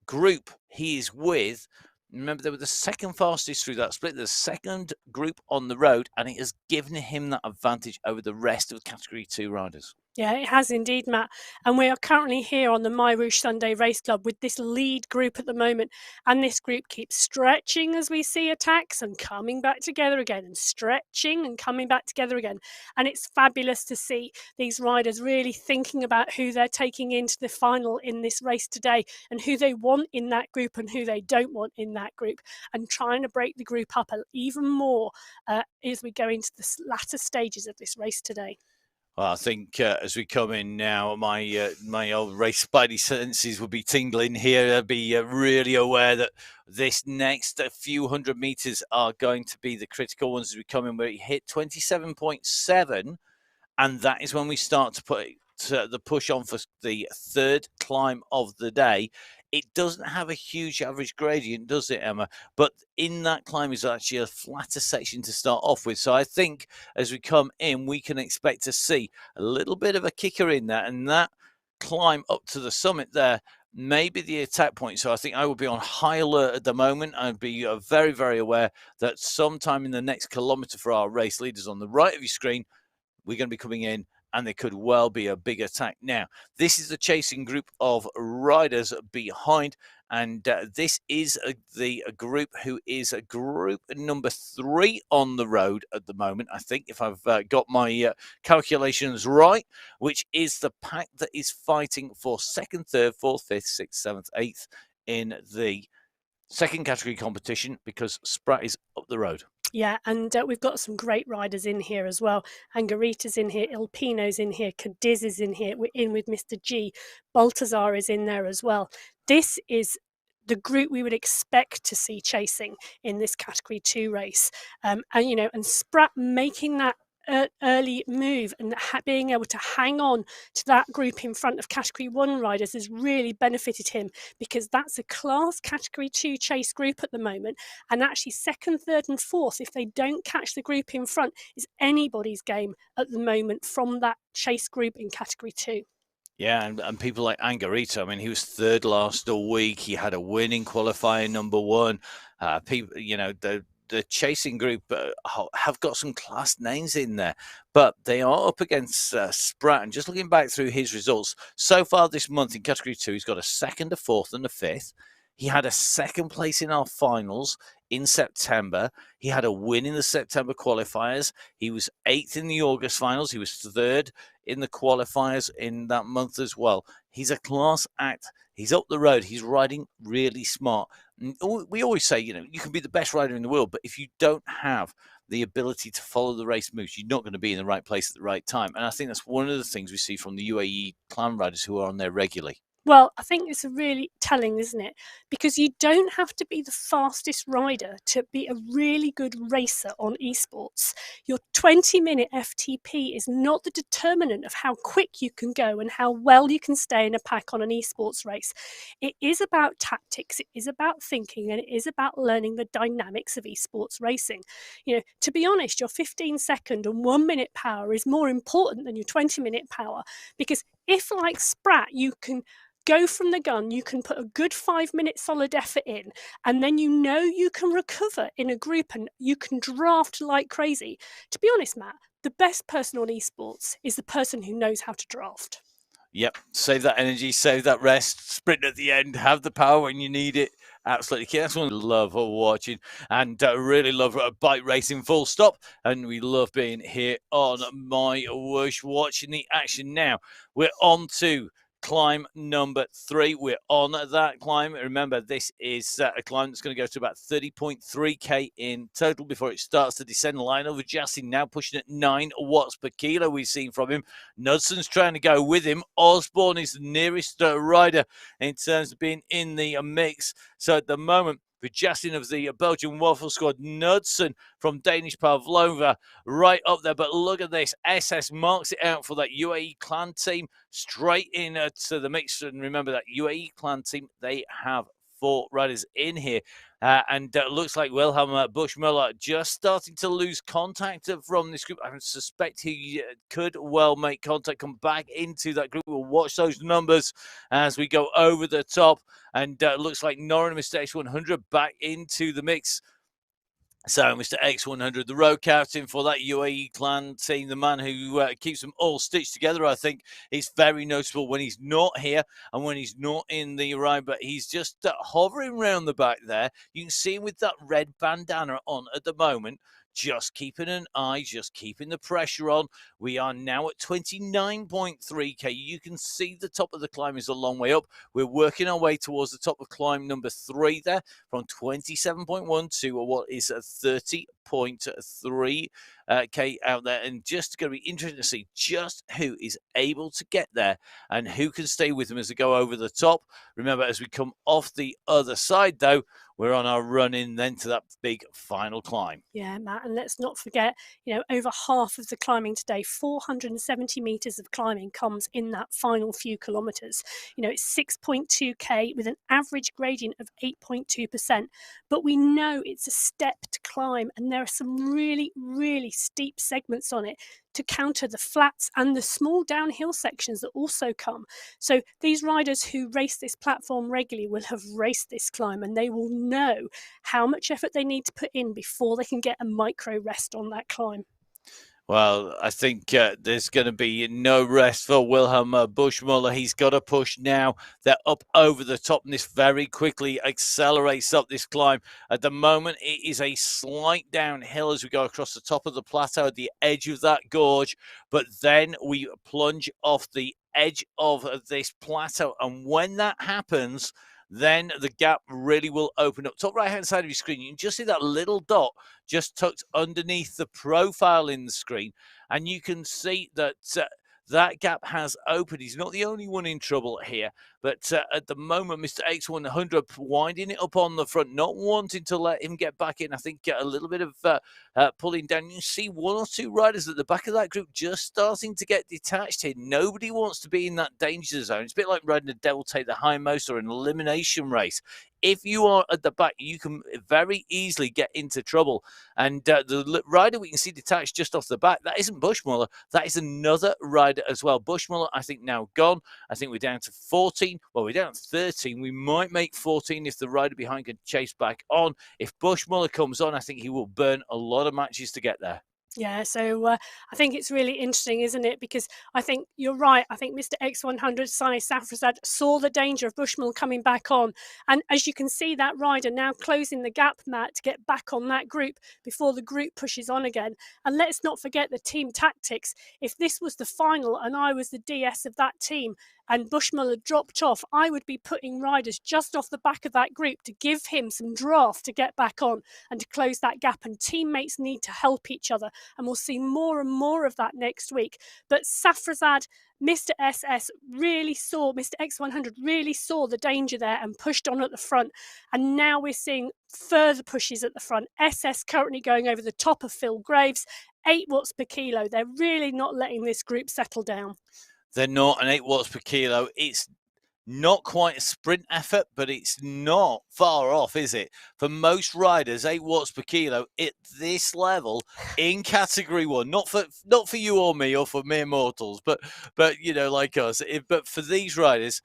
group he is with. Remember, they were the second fastest through that split, the second group on the road, and it has given him that advantage over the rest of the Category 2 riders. Yeah, it has indeed, Matt. And we are currently here on the MyWhoosh Sunday Race Club with this lead group at the moment. And this group keeps stretching as we see attacks and coming back together again, and stretching and coming back together again. And it's fabulous to see these riders really thinking about who they're taking into the final in this race today, and who they want in that group and who they don't want in that group, and trying to break the group up even more as we go into the latter stages of this race today. Well, I think as we come in now, my old race spidey senses will be tingling here. I'll be really aware that this next few hundred meters are going to be the critical ones as we come in, where we hit 27.7, and that is when we start to put the push on for the third climb of the day. It doesn't have a huge average gradient, does it, Emma? But in that climb is actually a flatter section to start off with. So I think as we come in, we can expect to see a little bit of a kicker in there. And that climb up to the summit there may be the attack point. So I think I will be on high alert at the moment. I'd be very, very aware that sometime in the next kilometre for our race leaders on the right of your screen, we're going to be coming in and there could well be a big attack. Now, this is the chasing group of riders behind, and this is the group who is a group number 3 on the road at the moment, I think, if I've got my calculations right, which is the pack that is fighting for 2nd, 3rd, 4th, 5th, 6th, 7th, 8th in the second category competition, because Sprat is up the road. Yeah, and we've got some great riders in here as well. Angarita's in here, Il Pino's in here, Cadiz is in here, we're in with Mr. G, Baltazar is in there as well. This is the group we would expect to see chasing in this Category 2 race. And Sprat making that early move and being able to hang on to that group in front of Category 1 riders has really benefited him, because that's a class Category 2 chase group at the moment, and actually 2nd, 3rd and 4th, if they don't catch the group in front, is anybody's game at the moment from that chase group in Category 2. Yeah, and people like Angarita, I mean, he was 3rd last week. He had a winning qualifier number 1. People, the chasing group have got some class names in there, but they are up against Sprat. And just looking back through his results so far this month in Category 2, he's got a 2nd, a 4th, and a 5th. He had a 2nd place in our finals in September. He had a win in the September qualifiers. He was 8th in the August finals. He was 3rd in the qualifiers in that month as well. He's a class act. He's up the road. He's riding really smart. We always say, you can be the best rider in the world, but if you don't have the ability to follow the race moves, you're not going to be in the right place at the right time. And I think that's one of the things we see from the UAE clan riders who are on there regularly. Well, I think it's really telling, isn't it? Because you don't have to be the fastest rider to be a really good racer on esports. Your 20-minute FTP is not the determinant of how quick you can go and how well you can stay in a pack on an esports race. It is about tactics, it is about thinking, and it is about learning the dynamics of esports racing. To be honest, your 15-second and 1-minute power is more important than your 20-minute power, because if, like Sprat, you can go from the gun, you can put a good 5-minute solid effort in, and then you can recover in a group and you can draft like crazy. To be honest, Matt, the best person on esports is the person who knows how to draft. Yep, save that energy, save that rest, sprint at the end, have the power when you need it. Absolutely key. That's one I love watching, and really love bike racing full stop. And we love being here on MyWhoosh watching the action. Now we're on to climb number 3. We're on that climb. Remember, this is a climb that's going to go to about 30.3k in total before it starts to descend the line. Over Justin now pushing at 9 watts per kilo. We've seen from him. Nudson's trying to go with him. Osborne is the nearest rider in terms of being in the mix. So at the moment, for Justin of the Belgian Waffle Squad, Knudsen from Danish Pavlova right up there. But look at this. SS marks it out for that UAE clan team straight in to the mix. And remember, that UAE clan team, they have 4 riders in here. And looks like Wilhelm Bushmüller just starting to lose contact from this group. I suspect he could well make contact, come back into that group. We'll watch those numbers as we go over the top. And looks like Noran, Mr. X100, back into the mix. So Mr. X100, the road captain for that UAE clan team, the man who keeps them all stitched together, I think, is very noticeable when he's not here and when he's not in the ride, but he's just hovering around the back there. You can see him with that red bandana on at the moment, just keeping an eye, just keeping the pressure on. We are now at 29.3k. You can see the top of the climb is a long way up. We're working our way towards the top of climb number 3 there, from 27.1 to what is a 30.3k out there. And just going to be interesting to see just who is able to get there and who can stay with them as they go over the top. Remember, as we come off the other side, though, we're on our run in then to that big final climb. Yeah, Matt, and let's not forget, over half of the climbing today, 470 metres of climbing comes in that final few kilometres. It's 6.2k with an average gradient of 8.2%. But we know it's a stepped climb, and there are some really, really steep segments on it to counter the flats and the small downhill sections that also come. So these riders who race this platform regularly will have raced this climb, and they will know how much effort they need to put in before they can get a micro rest on that climb. Well, I think there's going to be no rest for Wilhelm Buschmuller. He's got to push now. They're up over the top, and this very quickly accelerates up this climb. At the moment, it is a slight downhill as we go across the top of the plateau at the edge of that gorge. But then we plunge off the edge of this plateau. And when that happens, then the gap really will open up. Top right-hand side of your screen, you can just see that little dot just tucked underneath the profile in the screen. And you can see that that gap has opened. He's not the only one in trouble here. But at the moment, Mr. X100 winding it up on the front, not wanting to let him get back in. I think a little bit of pulling down. You see one or two riders at the back of that group just starting to get detached here. Nobody wants to be in that danger zone. It's a bit like riding a devil take the hindmost or an elimination race. If you are at the back, you can very easily get into trouble. And the rider we can see detached just off the back, that isn't Buschmuller. That is another rider as well. Buschmuller, I think, now gone. I think we're down to 14. Well, we're down to 13. We might make 14 if the rider behind can chase back on. If Buschmuller comes on, I think he will burn a lot of matches to get there. Yeah, so I think it's really interesting, isn't it? Because I think you're right. I think Mr. X100 Sai Safrazad saw the danger of Bushmill coming back on. And as you can see, that rider now closing the gap, Matt, to get back on that group before the group pushes on again. And let's not forget the team tactics. If this was the final and I was the DS of that team and Bushmuller dropped off, I would be putting riders just off the back of that group to give him some draft to get back on and to close that gap. And teammates need to help each other. And we'll see more and more of that next week. But Safrazad, Mr. Mr. X100 really saw the danger there and pushed on at the front. And now we're seeing further pushes at the front. SS currently going over the top of Phil Graves, 8 watts per kilo. They're really not letting this group settle down. They're not, an 8 watts per kilo. It's not quite a sprint effort, but it's not far off, is it? For most riders, 8 watts per kilo at this level in category 1, not for you or me or for mere mortals, but you know, like us. But for these riders,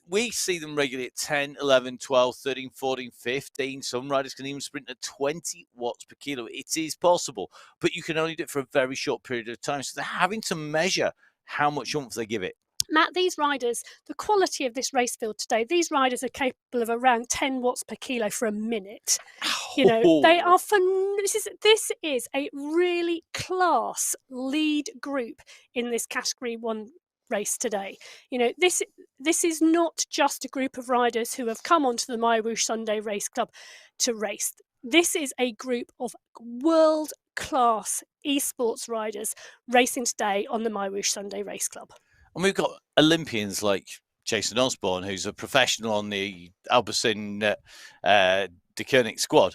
we see them regularly at 10, 11, 12, 13, 14, 15. Some riders can even sprint at 20 watts per kilo. It is possible, but you can only do it for a very short period of time. So they're having to measure how much oomph they give it. Matt, these riders, the quality of this race field today, these riders are capable of around 10 watts per kilo for a minute. You know, they are this is a really class lead group in this category 1 race today. You know, this is not just a group of riders who have come onto the MyWhoosh Sunday Race Club to race. This is a group of world-class esports riders racing today on the MyWhoosh Sunday Race Club. And we've got Olympians like Jason Osborne, who's a professional on the Albertson De Koenig squad.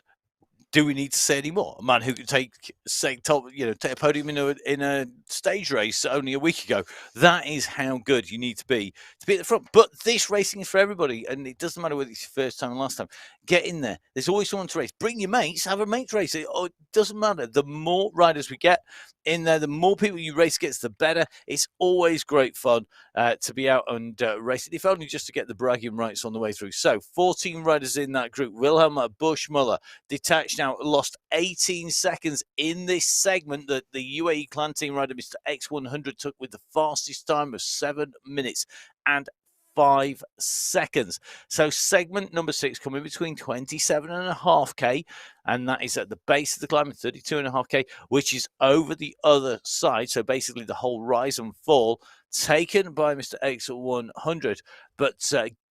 Do we need to say any more? A man who could take a podium in a stage race only a week ago. That is how good you need to be at the front. But this racing is for everybody, and it doesn't matter whether it's your first time or last time. Get in there. There's always someone to race. Bring your mates. Have a mates race. It doesn't matter. The more riders we get in there, the more people you race against, the better. It's always great fun to be out and racing, if only just to get the bragging rights on the way through. So 14 riders in that group. Wilhelm Buschmuller detached now, lost 18 seconds in this segment that the UAE clan team rider Mr. X100 took with the fastest time of 7 minutes and 5 seconds. So segment number 6 coming between 27.5k, and that is at the base of the climb, 32.5k, which is over the other side. So basically the whole rise and fall taken by Mr. X100, but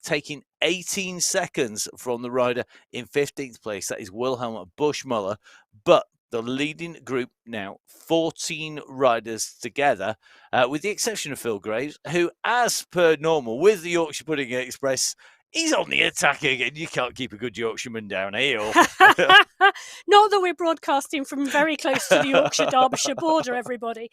taking 18 seconds from the rider in 15th place. That is Wilhelm Buschmuller. But the leading group now, 14 riders together, with the exception of Phil Graves, who, as per normal, with the Yorkshire Pudding Express, he's on the attack again. You can't keep a good Yorkshireman down here. Not that we're broadcasting from very close to the Yorkshire-Derbyshire border, everybody.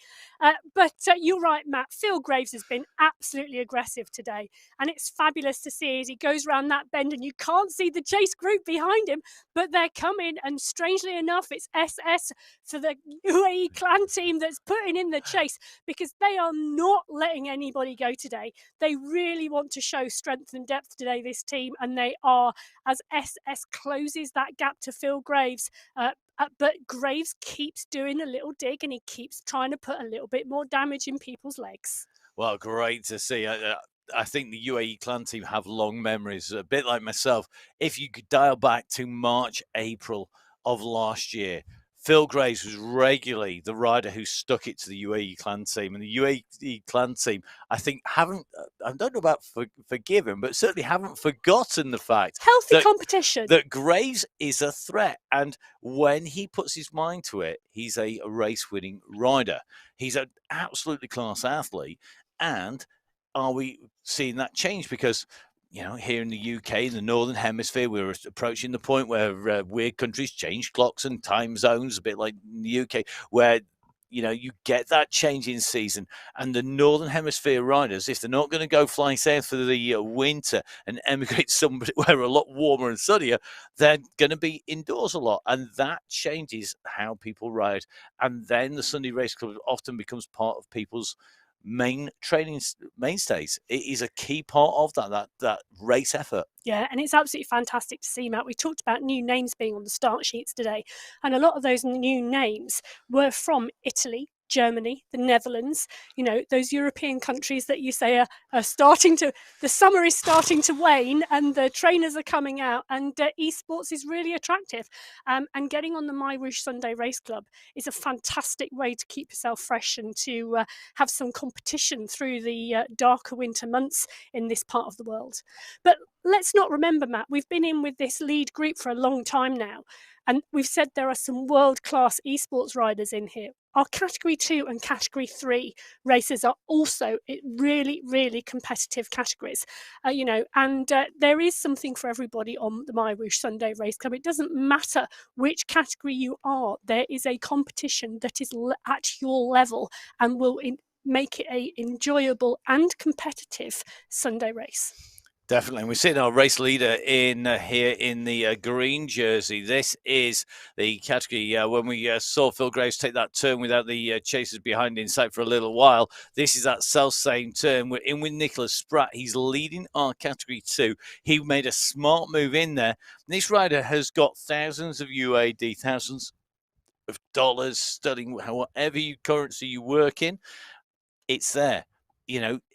But you're right, Matt. Phil Graves has been absolutely aggressive today. And it's fabulous to see as he goes around that bend and you can't see the chase group behind him, but they're coming. And strangely enough, it's SS for the UAE clan team that's putting in the chase, because they are not letting anybody go today. They really want to show strength and depth today, this team, and they are, as SS closes that gap to Phil Graves. Graves. But Graves keeps doing a little dig, and he keeps trying to put a little bit more damage in people's legs. Well, great to see. I think the UAE clan team have long memories, a bit like myself. If you could dial back to March, April of last year, Phil Graves was regularly the rider who stuck it to the UAE clan team. And the UAE clan team, I think, I don't know about forgiven, but certainly haven't forgotten the fact Healthy competition. That Graves is a threat. And when he puts his mind to it, he's a race-winning rider. He's an absolutely class athlete. And are we seeing that change? Because, here in the UK, in the Northern Hemisphere, we're approaching the point where weird countries change clocks and time zones, a bit like in the UK, where, you get that change in season. And the Northern Hemisphere riders, if they're not going to go flying south for the winter and emigrate somewhere a lot warmer and sunnier, they're going to be indoors a lot. And that changes how people ride. And then the Sunday Race Club often becomes part of people's main training mainstays. It is a key part of that race effort. Yeah, and it's absolutely fantastic to see, Matt. We talked about new names being on the start sheets today, and a lot of those new names were from Italy, Germany, the Netherlands, those European countries that you say are starting to, the summer is starting to wane and the trainers are coming out, and esports is really attractive. And getting on the MyWhoosh Sunday Race Club is a fantastic way to keep yourself fresh and to have some competition through the darker winter months in this part of the world. But let's not remember, Matt, we've been in with this lead group for a long time now. And we've said there are some world-class esports riders in here. Our Category 2 and Category 3 races are also really, really competitive categories. And there is something for everybody on the MyWhoosh Sunday Race Club. It doesn't matter which category you are. There is a competition that is at your level and will make it an enjoyable and competitive Sunday race. Definitely. And we're seeing our race leader in here in the green jersey. This is the category when we saw Phil Graves take that turn without the chasers behind in sight for a little while. This is that self-same turn. We're in with Nicholas Spratt. He's leading our Category 2. He made a smart move in there. This rider has got thousands of UAD, thousands of dollars, studying whatever currency you work in. It's there.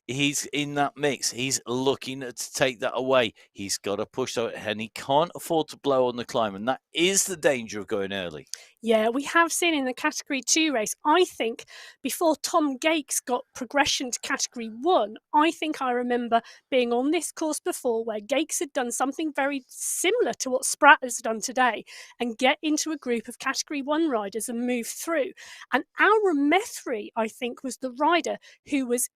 He's in that mix. He's looking to take that away. He's got to push out, and he can't afford to blow on the climb. And that is the danger of going early. Yeah, we have seen in the Category 2 race, I think, before Tom Gates got progression to Category 1, I think I remember being on this course before where Gates had done something very similar to what Spratt has done today and get into a group of Category 1 riders and move through. And Aura Methri, I think, was the rider who was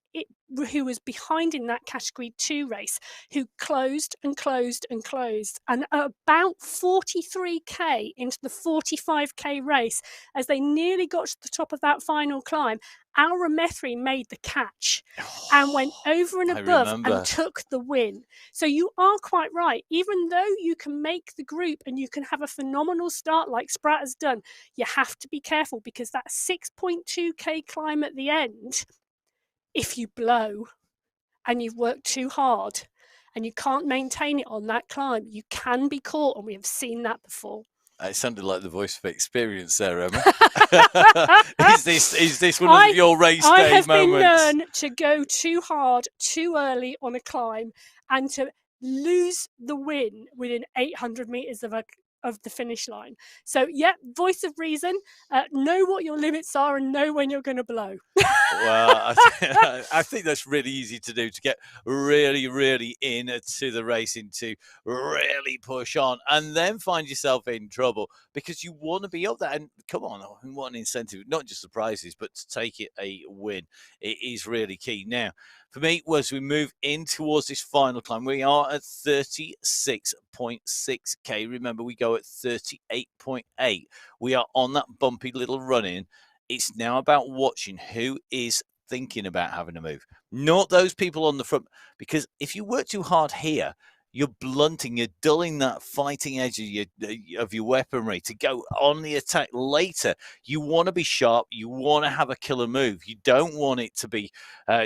behind in that Category 2 race, who closed and closed and closed. And about 43k into the 45k race, as they nearly got to the top of that final climb, Aura Methri made the catch and went over and above and took the win. So you are quite right. Even though you can make the group and you can have a phenomenal start like Spratt has done, you have to be careful, because that 6.2k climb at the end, if you blow and you've worked too hard and you can't maintain it on that climb, you can be caught, and we have seen that before. It sounded like the voice of experience there, Emma. Is this one of your race day moments? I have been known to go too hard, too early on a climb, and to lose the win within 800 metres of the finish line. So, yeah, voice of reason, know what your limits are and know when you're going to blow. Well, I think that's really easy to do, to get really, really into the racing, to really push on and then find yourself in trouble, because you want to be up there. And come on, what an incentive, not just the prizes, but to take it a win. It is really key. Now, for me, as we move in towards this final climb, we are at 36.6k. Remember, we go at 38.8. We are on that bumpy little run-in. It's now about watching who is thinking about having a move, not those people on the front. Because if you work too hard here, you're blunting, you're dulling that fighting edge of your weaponry to go on the attack later. You want to be sharp. You want to have a killer move. You don't want it to be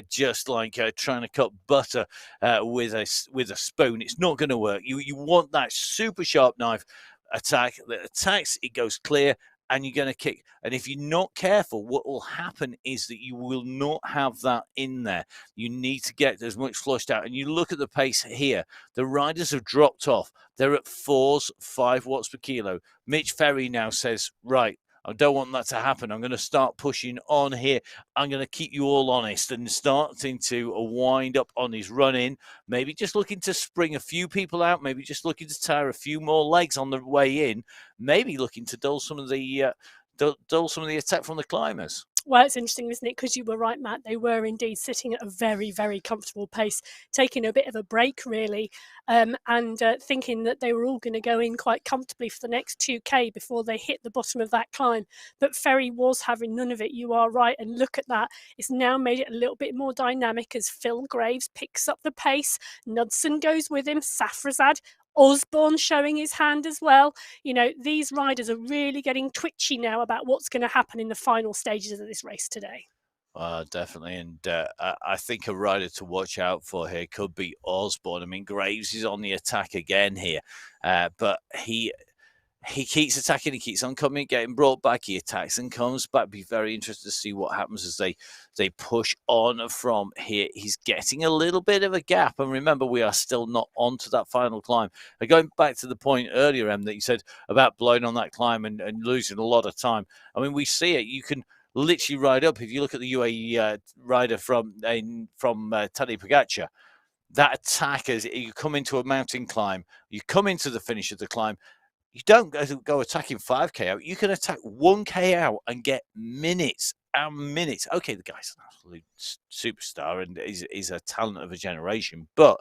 just like trying to cut butter with a spoon. It's not going to work. You want that super sharp knife. attack. The attacks, it goes clear, and you're going to kick. And if you're not careful, what will happen is that you will not have that in there. You need to get as much flushed out. And you look at the pace here. The riders have dropped off. They're at 4s, 5 watts per kilo. Mitch Ferry now says, right, I don't want that to happen. I'm going to start pushing on here. I'm going to keep you all honest and starting to wind up on his run in. Maybe just looking to spring a few people out. Maybe just looking to tire a few more legs on the way in. Maybe looking to dull some of the attack from the climbers. Well, it's interesting, isn't it? Because you were right, Matt. They were indeed sitting at a very, very comfortable pace, taking a bit of a break, really, and thinking that they were all going to go in quite comfortably for the next 2K before they hit the bottom of that climb. But Ferry was having none of it. You are right. And look at that. It's now made it a little bit more dynamic as Phil Graves picks up the pace. Knudsen goes with him. Safrazad. Osborne showing his hand as well. You know, these riders are really getting twitchy now about what's going to happen in the final stages of this race today. Definitely. And I think a rider to watch out for here could be Osborne. I mean, Graves is on the attack again here, but he keeps attacking. He keeps on coming, getting brought back. He attacks and comes back. Be very interested to see what happens as they push on from here. He's getting a little bit of a gap. And remember, we are still not onto that final climb. Going back to the point earlier, Em, that you said about blowing on that climb and losing a lot of time. I mean, we see it. You can literally ride up. If you look at the UAE rider from Tadej Pogačar, that attack as you come into a mountain climb, you come into the finish of the climb, you don't go attacking 5K out. You can attack 1K out and get minutes and minutes. Okay, the guy's an absolute superstar and is a talent of a generation, but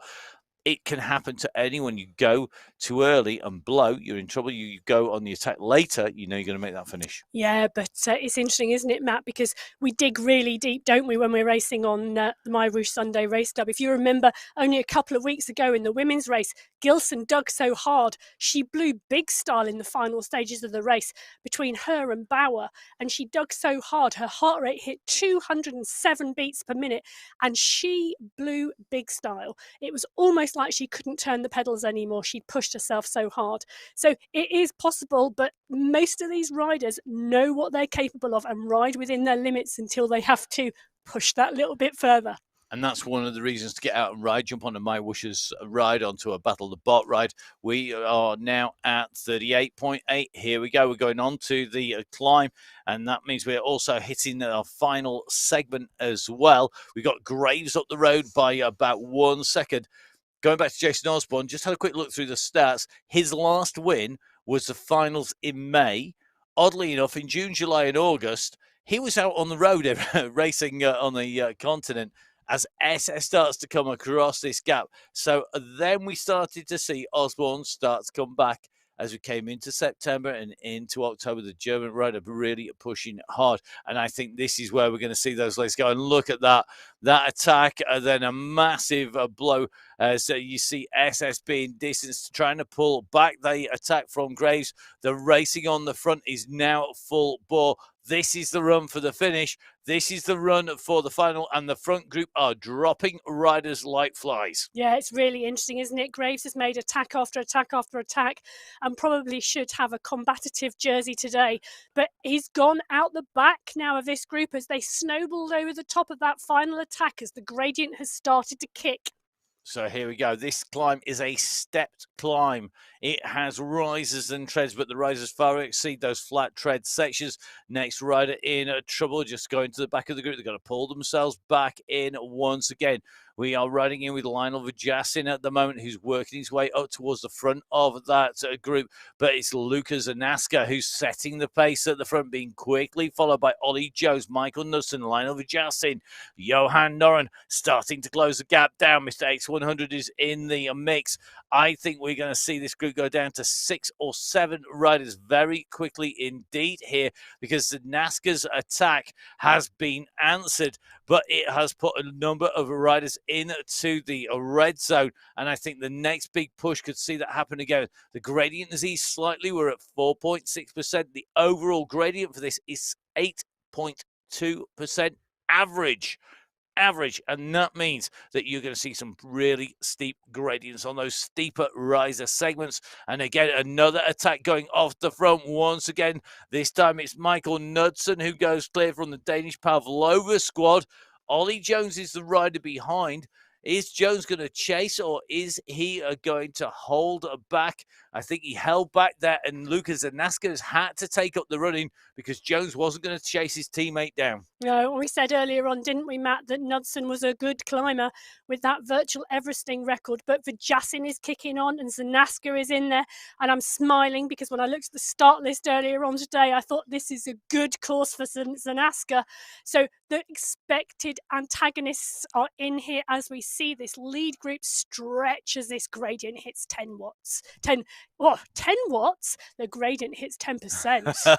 it can happen to anyone. You go too early and blow, you're in trouble. You go on the attack later, you know you're going to make that finish. Yeah, but it's interesting, isn't it, Matt? Because we dig really deep, don't we, when we're racing on the MyWhoosh Sunday Race Club. If you remember, only a couple of weeks ago in the women's race, Gilson dug so hard, she blew big style in the final stages of the race between her and Bauer. And she dug so hard, her heart rate hit 207 beats per minute, and she blew big style. It was almost like she couldn't turn the pedals anymore. She'd pushed herself so hard. So it is possible, but most of these riders know what they're capable of and ride within their limits until they have to push that little bit further. And that's one of the reasons to get out and ride. Jump onto MyWhoosh's ride, onto a Battle the Bot ride. We are now at 38.8. Here we go. We're going on to the climb, and that means we're also hitting our final segment as well. We've got Graves up the road by about 1 second. Going back to Jason Osborne, just had a quick look through the stats. His last win was the finals in May. Oddly enough, in June, July, and August, he was out on the road racing on the continent as SS starts to come across this gap. So then we started to see Osborne start to come back as we came into September and into October. The German rider really pushing hard. And I think this is where we're going to see those legs go. And look at that attack, and then a massive blow. So you see SS being distanced, trying to pull back the attack from Graves. The racing on the front is now full bore. This is the run for the finish. This is the run for the final, and the front group are dropping riders like flies. Yeah, it's really interesting, isn't it? Graves has made attack after attack after attack and probably should have a combative jersey today. But he's gone out the back now of this group as they snowballed over the top of that final attack as the gradient has started to kick. So here we go. This climb is a stepped climb. It has rises and treads, but the rises far exceed those flat tread sections. Next rider in trouble, just going to the back of the group. They've got to pull themselves back in once again. We are riding in with Lionel Vajassin at the moment, who's working his way up towards the front of that group. But it's Lucas Anaska who's setting the pace at the front, being quickly followed by Ollie Jones, Michael Nussen, Lionel Vajassin, Johan Noren starting to close the gap down. Mr. X100 is in the mix. I think we're going to see this group go down to 6 or 7 riders very quickly indeed here, because the NASCA's attack has been answered, but it has put a number of riders into the red zone, and I think the next big push could see that happen again. The gradient has eased slightly. We're at 4.6%. The overall gradient for this is 8.2% average. average, and that means that you're going to see some really steep gradients on those steeper riser segments. And again, another attack going off the front once again. This time it's Michael Knudsen who goes clear from the Danish Pavlova squad. Ollie Jones is the rider behind. Is Jones going to chase, or is he going to hold back? I think he held back there, and Lucas Zanaska has had to take up the running because Jones wasn't going to chase his teammate down. No, we said earlier on, didn't we, Matt, that Knudsen was a good climber with that virtual Everesting record, but Vjasin is kicking on and Zanaska is in there, and I'm smiling because when I looked at the start list earlier on today, I thought this is a good course for Zanaska. So the expected antagonists are in here as we see this lead group stretch as this gradient hits 10 watts. 10 watts? The gradient hits 10%.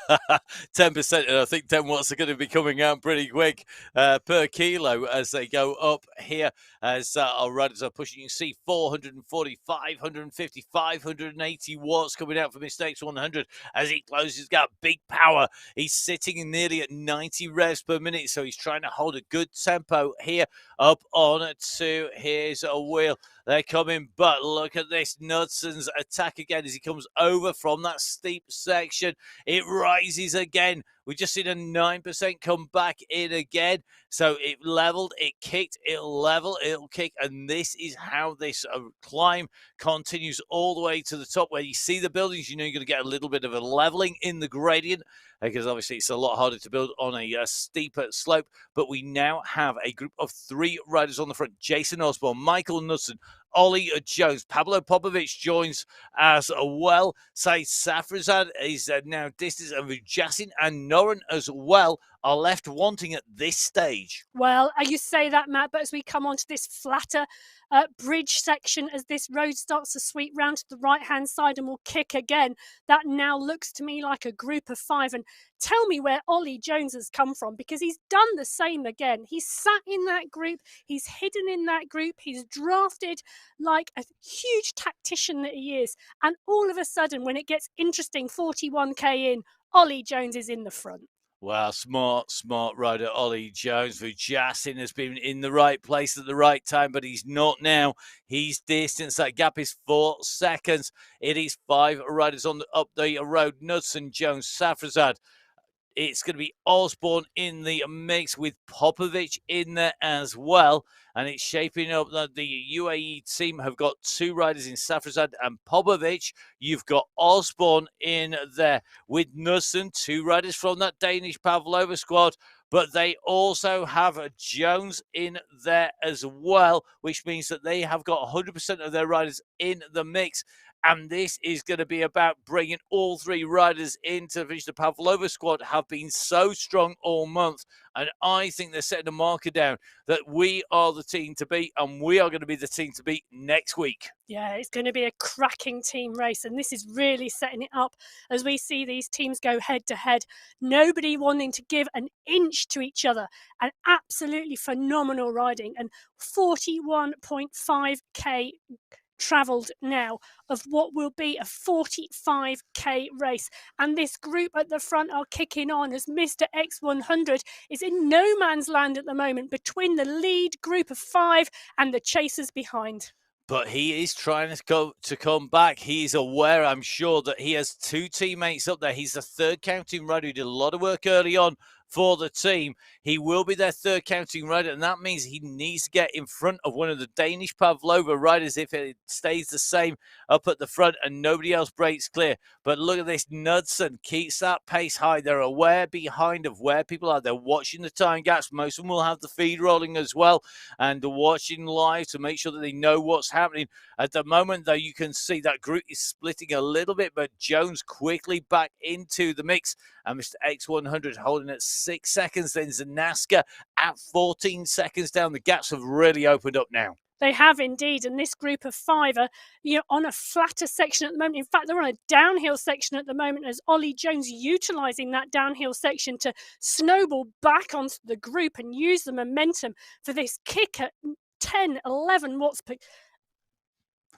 10%, and I think 10 watts are going to be coming out pretty quick per kilo as they go up here, as our riders are pushing. You can see 440, 550, 580 watts coming out from Mr. X100 as he closes. He's got big power. He's sitting nearly at 90 revs per minute, so he's trying to hold a good tempo here up on to his wheel. They're coming, but look at this. Knudsen's attack again as he comes over from that steep section. It rises again. We've just seen a 9% come back in again. So it leveled, it kicked, it'll level, it'll kick. And this is how this climb continues all the way to the top where you see the buildings. You know you're going to get a little bit of a leveling in the gradient because obviously it's a lot harder to build on a steeper slope. But we now have a group of 3 riders on the front. Jason Osborne, Michael Knudsen, Ollie Jones. Pablo Popovic joins as well. Said Safrazad is now distance, and Vjasin and Noren as well are left wanting at this stage. Well, you say that, Matt, but as we come onto this flatter bridge section, as this road starts to sweep round to the right-hand side and will kick again, that now looks to me like a group of 5. And tell me where Ollie Jones has come from, because he's done the same again. He's sat in that group. He's hidden in that group. He's drafted like a huge tactician that he is. And all of a sudden, when it gets interesting, 41k in, Ollie Jones is in the front. Well, smart rider Ollie Jones. Vjasin has been in the right place at the right time, but he's not now. He's distanced. That gap is 4 seconds. It is 5 riders on up the road. Knudsen, Jones, Safrazad. It's going to be Osborne in the mix with Popovic in there as well. And it's shaping up that the UAE team have got 2 riders in Safrazad and Popovic. You've got Osborne in there with Knudsen, 2 riders from that Danish Pavlova squad. But they also have a Jones in there as well, which means that they have got 100% of their riders in the mix. And this is going to be about bringing all 3 riders in to finish. The Pavlova squad have been so strong all month. And I think they're setting a marker down that we are the team to beat, and we are going to be the team to beat next week. Yeah, it's going to be a cracking team race, and this is really setting it up as we see these teams go head to head. Nobody wanting to give an inch to each other, and absolutely phenomenal riding. And 41.5k travelled now of what will be a 45k race, and this group at the front are kicking on as Mr. X100 is in no man's land at the moment between the lead group of 5 and the chasers behind. But he is trying to come back. He's aware, I'm sure, that he has 2 teammates up there. He's the 3rd counting rider who did a lot of work early on for the team. He will be their 3rd counting rider, and that means he needs to get in front of one of the Danish Pavlova riders if it stays the same up at the front and nobody else breaks clear. But look at this. Knudsen keeps that pace high. They're aware behind of where people are. They're watching the time gaps. Most of them will have the feed rolling as well and watching live to make sure that they know what's happening. At the moment, though, you can see that group is splitting a little bit, but Jones quickly back into the mix, and Mr. X100 holding at 6 seconds. Then Zanaska at 14 seconds down. The gaps have really opened up now. They have indeed, and this group of 5 are on a flatter section at the moment. In fact, they're on a downhill section at the moment as Ollie Jones utilising that downhill section to snowball back onto the group and use the momentum for this kick at 10, 11 watts per...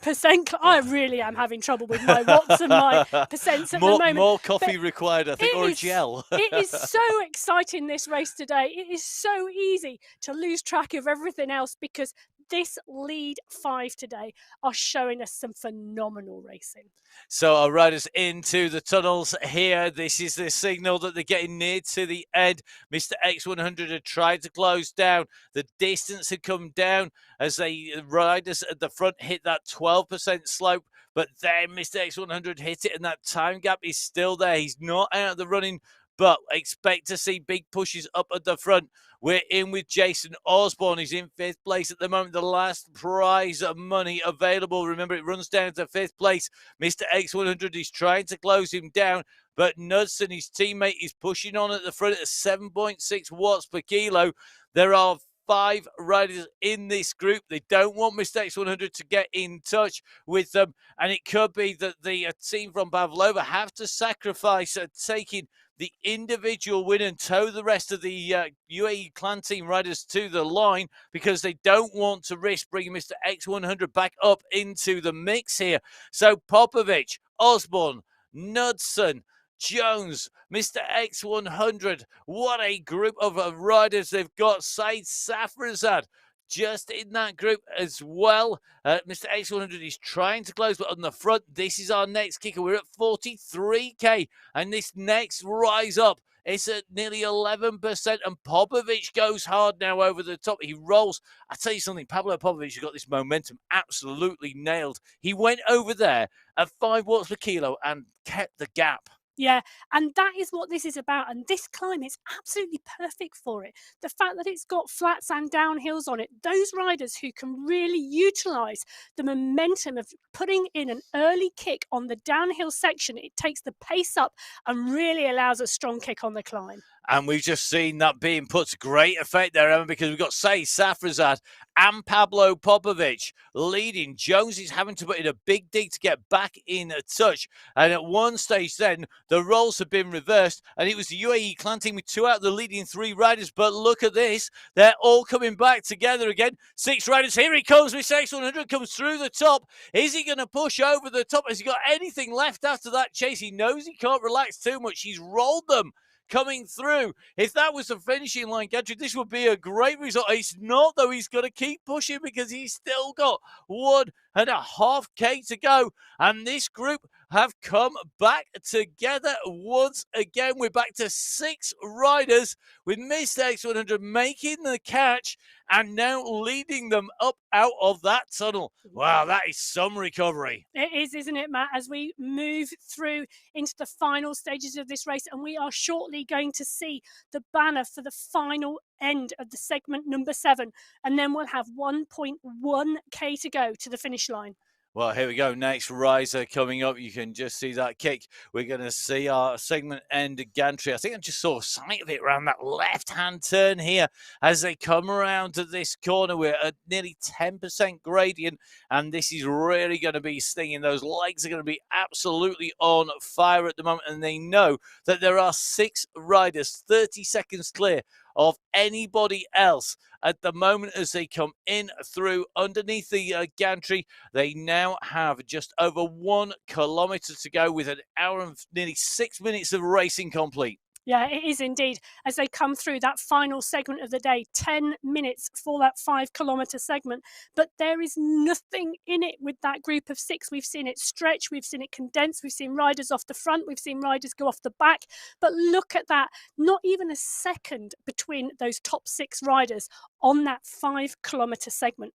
I really am having trouble with my watts and my percents at the moment. More coffee required, I think, or a gel. It is so exciting, this race today. It is so easy to lose track of everything else because this lead 5 today are showing us some phenomenal racing. So our riders into the tunnels here. This is the signal that they're getting near to the end. Mr. X100 had tried to close down. The distance had come down as the riders at the front hit that 12% slope. But then Mr. X100 hit it, and that time gap is still there. He's not out of the running, but expect to see big pushes up at the front. We're in with Jason Osborne. He's in 5th place at the moment. The last prize of money available. Remember, it runs down to 5th place. Mr. X100 is trying to close him down, but Knudsen, his teammate, is pushing on at the front at 7.6 watts per kilo. There are 5 riders in this group. They don't want Mr. X100 to get in touch with them, and it could be that the team from Pavlova have to sacrifice taking the individual win and tow the rest of the UAE clan team riders to the line because they don't want to risk bringing Mr. X100 back up into the mix here. So Popovic, Osborne, Knudsen, Jones, Mr. X100, what a group of riders they've got. Said Safrazad just in that group as well. Mr. X100 is trying to close, but on the front, this is our next kicker. We're at 43k, and this next rise up, it's at nearly 11%, and Popovic goes hard now over the top. He rolls. I tell you something, Pablo Popovic has got this momentum absolutely nailed. He went over there at 5 watts per kilo and kept the gap. Yeah, and that is what this is about. And this climb is absolutely perfect for it. The fact that it's got flats and downhills on it, those riders who can really utilise the momentum of putting in an early kick on the downhill section, it takes the pace up and really allows a strong kick on the climb. And we've just seen that being put to great effect there, Emma, because we've got Said Safrazad and Pablo Popovic leading. Jones is having to put in a big dig to get back in touch. And at one stage then, the roles have been reversed, and it was the UAE clan team with 2 out of the leading 3 riders. But look at this. They're all coming back together again. 6 riders. Here he comes. Mr. X100 comes through the top. Is he going to push over the top? Has he got anything left after that chase? He knows he can't relax too much. He's rolled them coming through. If that was the finishing line, Gantry, this would be a great result. It's not, though. He's got to keep pushing because he's still got 1.5k to go. And this group have come back together once again. We're back to 6 riders with Mr. X100 making the catch and now leading them up out of that tunnel. Wow, that is some recovery. It is, isn't it, Matt, as we move through into the final stages of this race, and we are shortly going to see the banner for the final end of the segment number 7, and then we'll have 1.1k to go to the finish line. Well, here we go. Next riser coming up. You can just see that kick. We're going to see our segment end gantry. I think I just saw a sight of it around that left-hand turn here as they come around to this corner. We're at nearly 10% gradient, and this is really going to be stinging. Those legs are going to be absolutely on fire at the moment, and they know that there are 6 riders 30 seconds clear of anybody else at the moment as they come in through underneath the gantry. They now have just over 1 kilometre to go with an hour and nearly 6 minutes of racing complete. Yeah, it is indeed. As they come through that final segment of the day, 10 minutes for that 5-kilometre segment. But there is nothing in it with that group of 6. We've seen it stretch, we've seen it condense, we've seen riders off the front, we've seen riders go off the back. But look at that, not even a second between those top 6 riders on that 5-kilometre segment.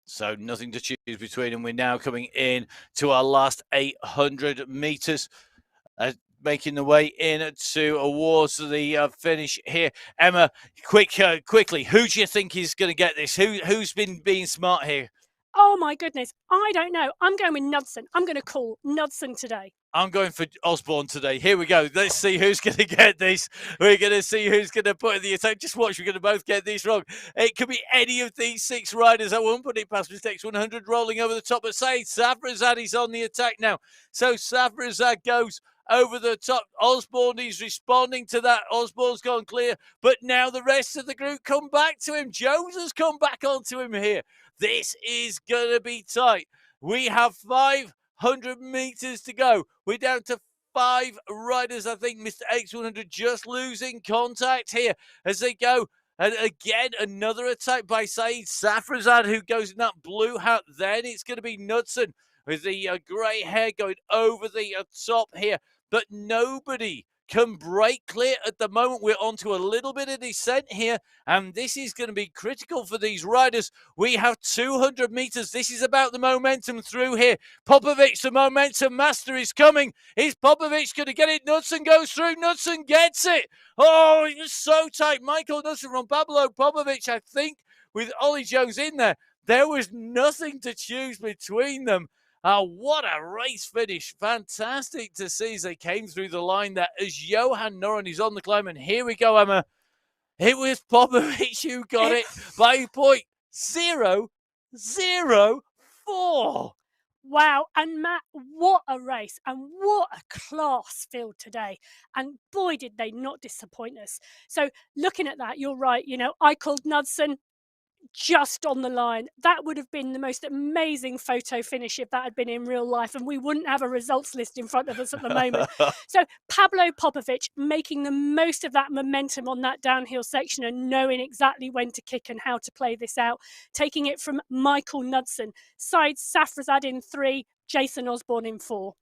So nothing to choose between, and we're now coming in to our last 800 metres. Making the way in towards the finish here. Emma, quickly, who do you think is going to get this? Who's been being smart here? Oh, my goodness. I don't know. I'm going with Knudsen. I'm going to call Knudsen today. I'm going for Osborne today. Here we go. Let's see who's going to get this. We're going to see who's going to put in the attack. Just watch. We're going to both get this wrong. It could be any of these 6 riders. I won't put it past Mr. X100 rolling over the top. But say Safrazad is on the attack now. So Safrazad goes over the top. Osborne is responding to that. Osborne's gone clear. But now the rest of the group come back to him. Jones has come back onto him here. This is going to be tight. We have 500 meters to go. We're down to 5 riders. I think Mr. X100 just losing contact here as they go. And again, another attack by Saeed Safrazad, who goes in that blue hat. Then it's going to be Knudsen with the grey hair going over the top here. But nobody can break clear at the moment. We're onto a little bit of descent here, and this is going to be critical for these riders. We have 200 meters. This is about the momentum through here. Popovic, the momentum master, is coming. Is Popovic going to get it? Knudsen goes through. Knudsen gets it. Oh, it was so tight. Michael Knudsen from Pablo Popovic, I think, with Ollie Jones in there. There was nothing to choose between them. What a race finish. Fantastic to see as they came through the line there as Johan Noren is on the climb. And here we go, Emma. It was Popovic who got it by 0.004. Wow. And Matt, what a race and what a class field today. And boy, did they not disappoint us. So looking at that, you're right. I called Knudsen just on the line. That would have been the most amazing photo finish if that had been in real life, and we wouldn't have a results list in front of us at the moment. So Pablo Popovic making the most of that momentum on that downhill section and knowing exactly when to kick and how to play this out, taking it from Michael Knudsen. Saeed Safrazad in 3, Jason Osborne in 4.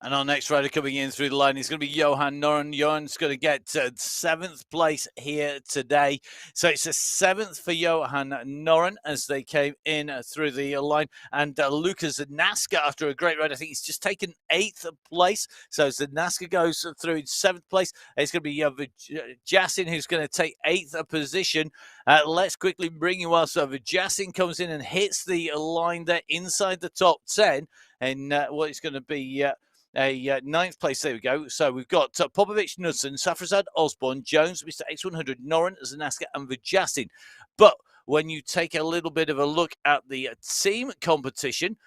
And our next rider coming in through the line is going to be Johan Noren. Johan's going to get 7th place here today. So it's a 7th for Johan Noren as they came in through the line. And Lucas Zanaska, after a great ride, I think he's just taken 8th place. So Zanaska goes through in 7th place. It's going to be Vjasin who's going to take 8th position. Let's quickly bring you up. So Vjasin comes in and hits the line there inside the top 10. And what is going to be... a 9th place. There we go. So we've got Popovic, Knudsen, Safrazad, Osborne, Jones, Mr. X100, Noren, Zanaska, and Vjasin. But when you take a little bit of a look at the team competition,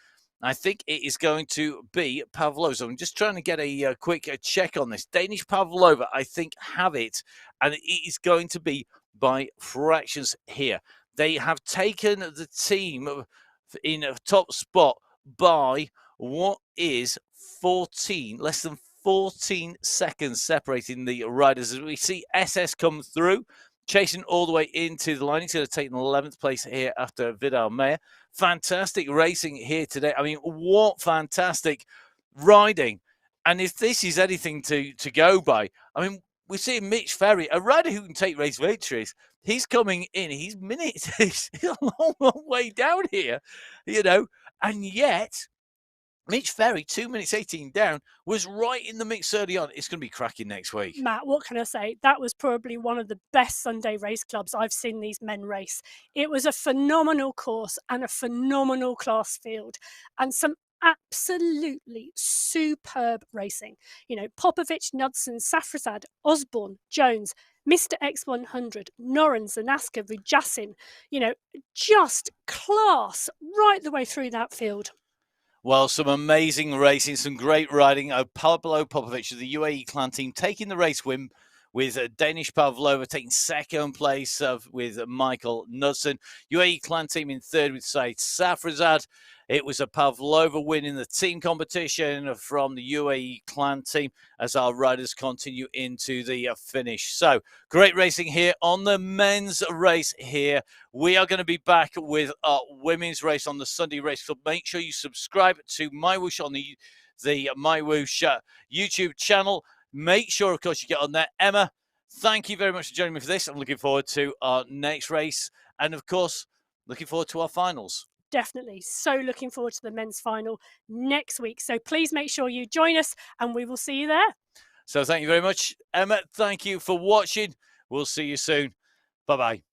I think it is going to be Pavlova. So I'm just trying to get a quick check on this. Danish Pavlova, I think, have it, and it is going to be by fractions here. They have taken the team in a top spot by what is less than 14 seconds separating the riders. As we see SS come through, chasing all the way into the line. He's going to take an 11th place here after Vidal Meyer. Fantastic racing here today. I mean, what fantastic riding. And if this is anything to go by, I mean, we're seeing Mitch Ferry, a rider who can take race victories. He's coming in. He's minutes. He's a long, long way down here, and yet Mitch Ferry, 2 minutes 18 down, was right in the mix early on. It's going to be cracking next week. Matt, what can I say? That was probably one of the best Sunday race clubs I've seen these men race. It was a phenomenal course and a phenomenal class field and some absolutely superb racing. Popovic, Knudsen, Safrazad, Osborne, Jones, Mr. X100, Noren, Zanaska, Vjasin, just class right the way through that field. Well, some amazing racing, some great riding. Pablo Popovic of the UAE clan team taking the race win with Danish Pavlova taking 2nd place with Michael Knudsen. UAE clan team in 3rd with Saeed Safrazad. It was a Pavlova win in the team competition from the UAE clan team as our riders continue into the finish. So, great racing here on the men's race here. We are going to be back with our women's race on the Sunday race. So make sure you subscribe to MyWhoosh on the MyWhoosh YouTube channel. Make sure, of course, you get on there. Emma, thank you very much for joining me for this. I'm looking forward to our next race. And, of course, looking forward to our finals. Definitely. So looking forward to the men's final next week. So please make sure you join us and we will see you there. So thank you very much, Emma. Thank you for watching. We'll see you soon. Bye-bye.